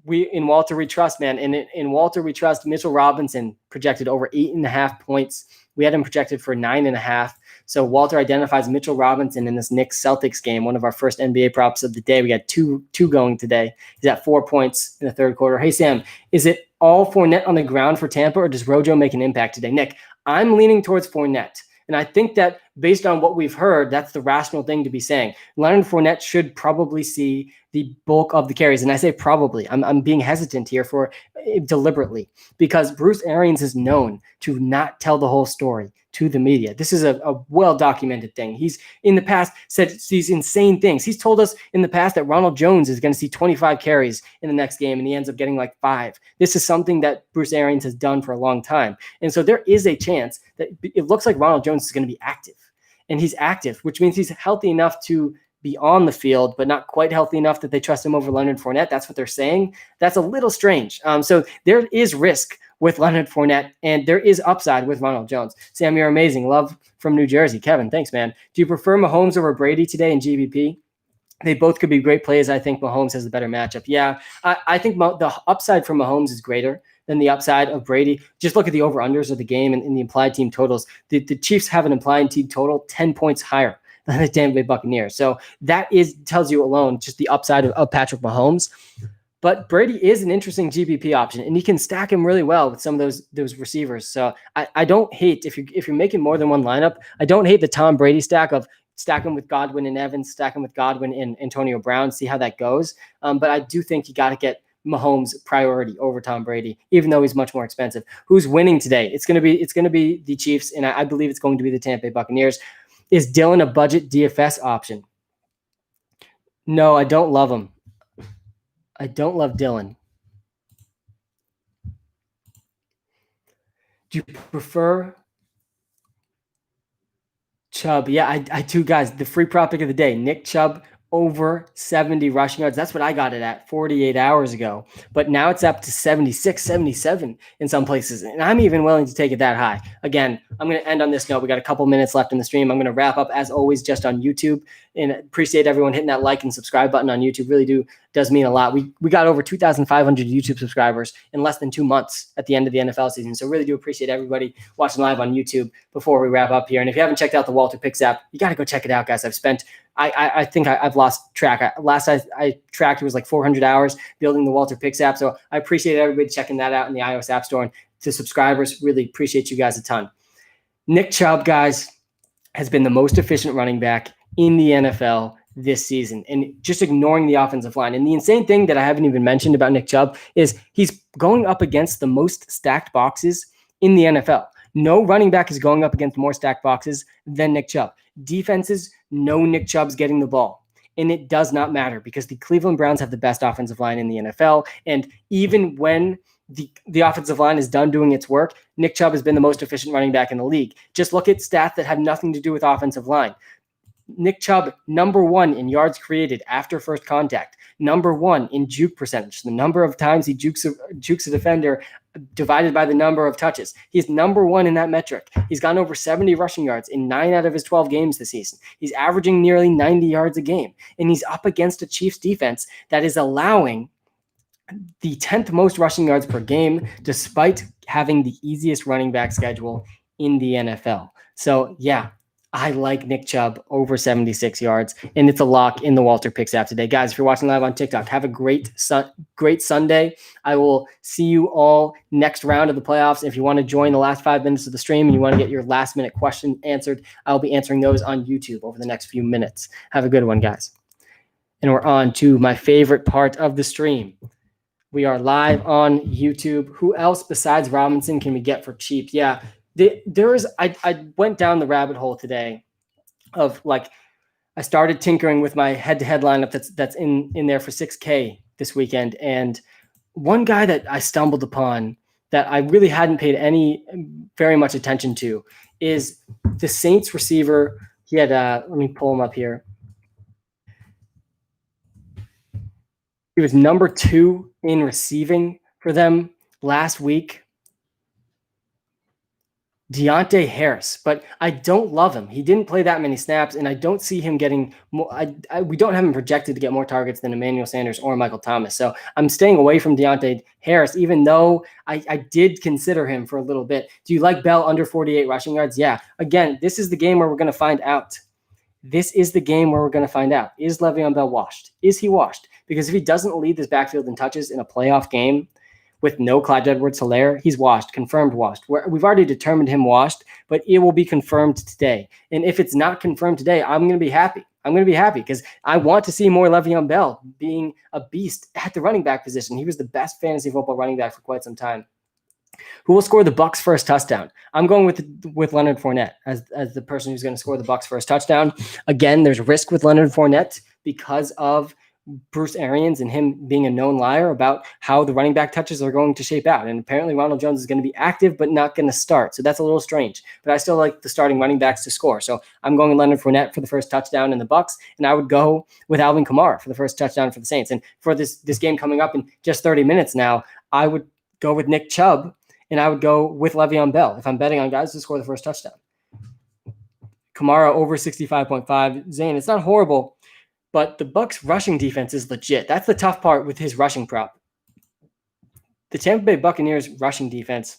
in Walter we trust, man. In Walter we trust. Mitchell Robinson projected over 8.5 points. We had him projected for 9.5. So Walter identifies Mitchell Robinson in this Knicks Celtics game, one of our first NBA props of the day. We got two going today. He's at 4 points in the third quarter. Hey, Sam, is it all Fournette on the ground for Tampa, or does Rojo make an impact today? Nick, I'm leaning towards Fournette. And I think that based on what we've heard, that's the rational thing to be saying. Leonard Fournette should probably see the bulk of the carries. And I say probably. I'm being hesitant here for deliberately, because Bruce Arians is known to not tell the whole story to the media. This is a well-documented thing. He's in the past said these insane things. He's told us in the past that Ronald Jones is going to see 25 carries in the next game, and he ends up getting like 5. This is something that Bruce Arians has done for a long time. And so there is a chance that it looks like Ronald Jones is going to be active. And he's active, which means he's healthy enough to be on the field, but not quite healthy enough that they trust him over Leonard Fournette. That's what they're saying. That's a little strange. So there is risk with Leonard Fournette, and there is upside with Ronald Jones. Sam, you're amazing. Love from New Jersey. Kevin, thanks, man. Do you prefer Mahomes over Brady today in GBP? They both could be great plays. I think Mahomes has a better matchup. Yeah, I think the upside from Mahomes is greater than the upside of Brady. Just look at the over-unders of the game and the implied team totals. The Chiefs have an implied team total 10 points higher than the Tampa Bay Buccaneers. So that tells you alone just the upside of Patrick Mahomes. But Brady is an interesting GPP option, and you can stack him really well with some of those receivers. So I don't hate, if you're making more than one lineup, I don't hate the Tom Brady stack of stack him with Godwin and Evans, stack him with Godwin and Antonio Brown, see how that goes. But I do think you got to get Mahomes priority over Tom Brady, even though he's much more expensive. Who's winning today? It's going to be the Chiefs, and I believe it's going to be the Tampa Bay Buccaneers. Is Dylan a budget DFS option? No, I don't love him. I don't love Dylan. Do you prefer Chubb? Yeah, I do, guys. The free prop pick of the day, Nick Chubb over 70 rushing yards. That's what I got it at 48 hours ago. But now it's up to 76, 77 in some places. And I'm even willing to take it that high. Again, I'm going to end on this note. We got a couple minutes left in the stream. I'm going to wrap up, as always, just on YouTube. And appreciate everyone hitting that like and subscribe button on YouTube. Really does mean a lot. We got over 2,500 YouTube subscribers in less than 2 months at the end of the NFL season. So really do appreciate everybody watching live on YouTube before we wrap up here. And if you haven't checked out the WalterPicks app, you got to go check it out, guys. I think I've lost track. Last I tracked, it was like 400 hours building the WalterPicks app. So I appreciate everybody checking that out in the iOS App Store. And to subscribers, really appreciate you guys a ton. Nick Chubb, guys, has been the most efficient running back in the NFL this season, and just ignoring the offensive line. And the insane thing that I haven't even mentioned about Nick Chubb is he's going up against the most stacked boxes in the NFL. No running back is going up against more stacked boxes than Nick Chubb. Defenses know Nick Chubb's getting the ball. And it does not matter because the Cleveland Browns have the best offensive line in the NFL. And even when the offensive line is done doing its work, Nick Chubb has been the most efficient running back in the league. Just look at stats that have nothing to do with offensive line. Nick Chubb, number 1 in yards created after first contact, number 1 in juke percentage, the number of times he jukes a defender divided by the number of touches. He's number 1 in that metric. He's gone over 70 rushing yards in 9 out of his 12 games this season. He's averaging nearly 90 yards a game, and he's up against a Chiefs defense that is allowing the 10th most rushing yards per game, despite having the easiest running back schedule in the NFL. So yeah, I like Nick Chubb over 76 yards, and it's a lock in the WalterPicks app today. Guys, if you're watching live on TikTok, have a great Sunday. I will see you all next round of the playoffs. If you want to join the last 5 minutes of the stream and you want to get your last-minute question answered, I'll be answering those on YouTube over the next few minutes. Have a good one, guys. And we're on to my favorite part of the stream. We are live on YouTube. Who else besides Robinson can we get for cheap? Yeah. I went down the rabbit hole today of I started tinkering with my head-to-head lineup that's in there for 6K this weekend. And one guy that I stumbled upon that I really hadn't paid very much attention to is the Saints receiver. He had, let me pull him up here. He was number 2 in receiving for them last week. Deontay Harris, but I don't love him. He didn't play that many snaps, and I don't see him getting more. We don't have him projected to get more targets than Emmanuel Sanders or Michael Thomas. So I'm staying away from Deontay Harris, even though I did consider him for a little bit. Do you like Bell under 48 rushing yards? Yeah. Again, this is the game where we're going to find out. This is the game where we're going to find out. Is Le'Veon Bell washed? Is he washed? Because if he doesn't lead this backfield in touches in a playoff game, with no Clyde Edwards-Helaire, he's washed, confirmed washed. We've already determined him washed, but it will be confirmed today. And if it's not confirmed today, I'm going to be happy. I'm going to be happy because I want to see more Le'Veon Bell being a beast at the running back position. He was the best fantasy football running back for quite some time. Who will score the Bucs' first touchdown? I'm going with Leonard Fournette as the person who's going to score the Bucs' first touchdown. Again, there's risk with Leonard Fournette because of Bruce Arians and him being a known liar about how the running back touches are going to shape out. And apparently Ronald Jones is going to be active but not going to start. So that's a little strange. But I still like the starting running backs to score. So I'm going with Leonard Fournette for the first touchdown in the Bucs, and I would go with Alvin Kamara for the first touchdown for the Saints. And for this game coming up in just 30 minutes now, I would go with Nick Chubb, and I would go with Le'Veon Bell if I'm betting on guys to score the first touchdown. Kamara over 65.5. Zane, it's not horrible, but the Bucs rushing defense is legit. That's the tough part with his rushing prop. The Tampa Bay Buccaneers rushing defense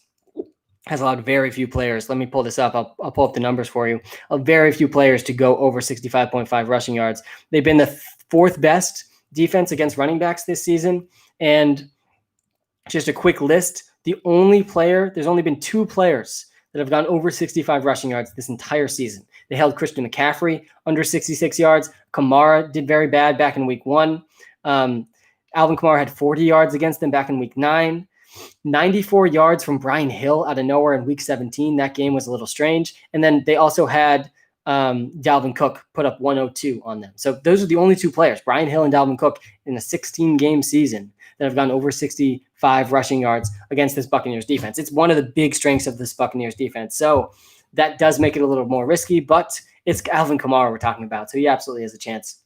has allowed very few players. Let me pull this up. I'll pull up the numbers for you. Very few players to go over 65.5 rushing yards. They've been the fourth best defense against running backs this season. And just a quick list. There's only been two players that have gone over 65 rushing yards this entire season. They held Christian McCaffrey under 66 yards. Kamara did very bad back in week 1. Alvin Kamara had 40 yards against them back in week 9. 94 yards from Brian Hill out of nowhere in week 17. That game was a little strange. And then they also had Dalvin Cook put up 102 on them. So those are the only two players, Brian Hill and Dalvin Cook, in a 16-game season that have gone over 65 rushing yards against this Buccaneers defense. It's one of the big strengths of this Buccaneers defense. So that does make it a little more risky, but it's Alvin Kamara we're talking about. So he absolutely has a chance.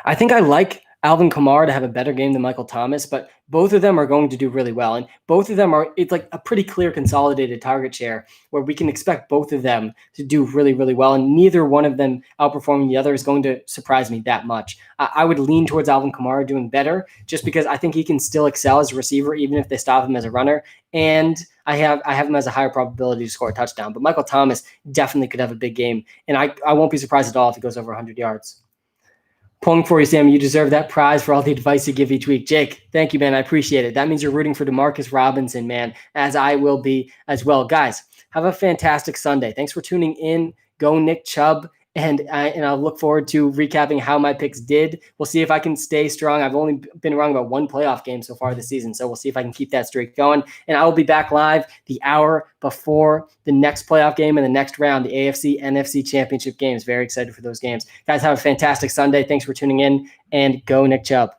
I think I like Alvin Kamara to have a better game than Michael Thomas, but both of them are going to do really well. And both of them it's like a pretty clear consolidated target share where we can expect both of them to do really, really well. And neither one of them outperforming the other is going to surprise me that much. I would lean towards Alvin Kamara doing better just because I think he can still excel as a receiver, even if they stop him as a runner. And I have him as a higher probability to score a touchdown. But Michael Thomas definitely could have a big game. And I won't be surprised at all if he goes over 100 yards. Pulling for you, Sam. You deserve that prize for all the advice you give each week. Jake, thank you, man. I appreciate it. That means you're rooting for DeMarcus Robinson, man, as I will be as well. Guys, have a fantastic Sunday. Thanks for tuning in. Go Nick Chubb. And I'll look forward to recapping how my picks did. We'll see if I can stay strong. I've only been wrong about one playoff game so far this season, so we'll see if I can keep that streak going. And I will be back live the hour before the next playoff game and the next round, the AFC, NFC championship games. Very excited for those games. Guys, have a fantastic Sunday. Thanks for tuning in, and go Nick Chubb.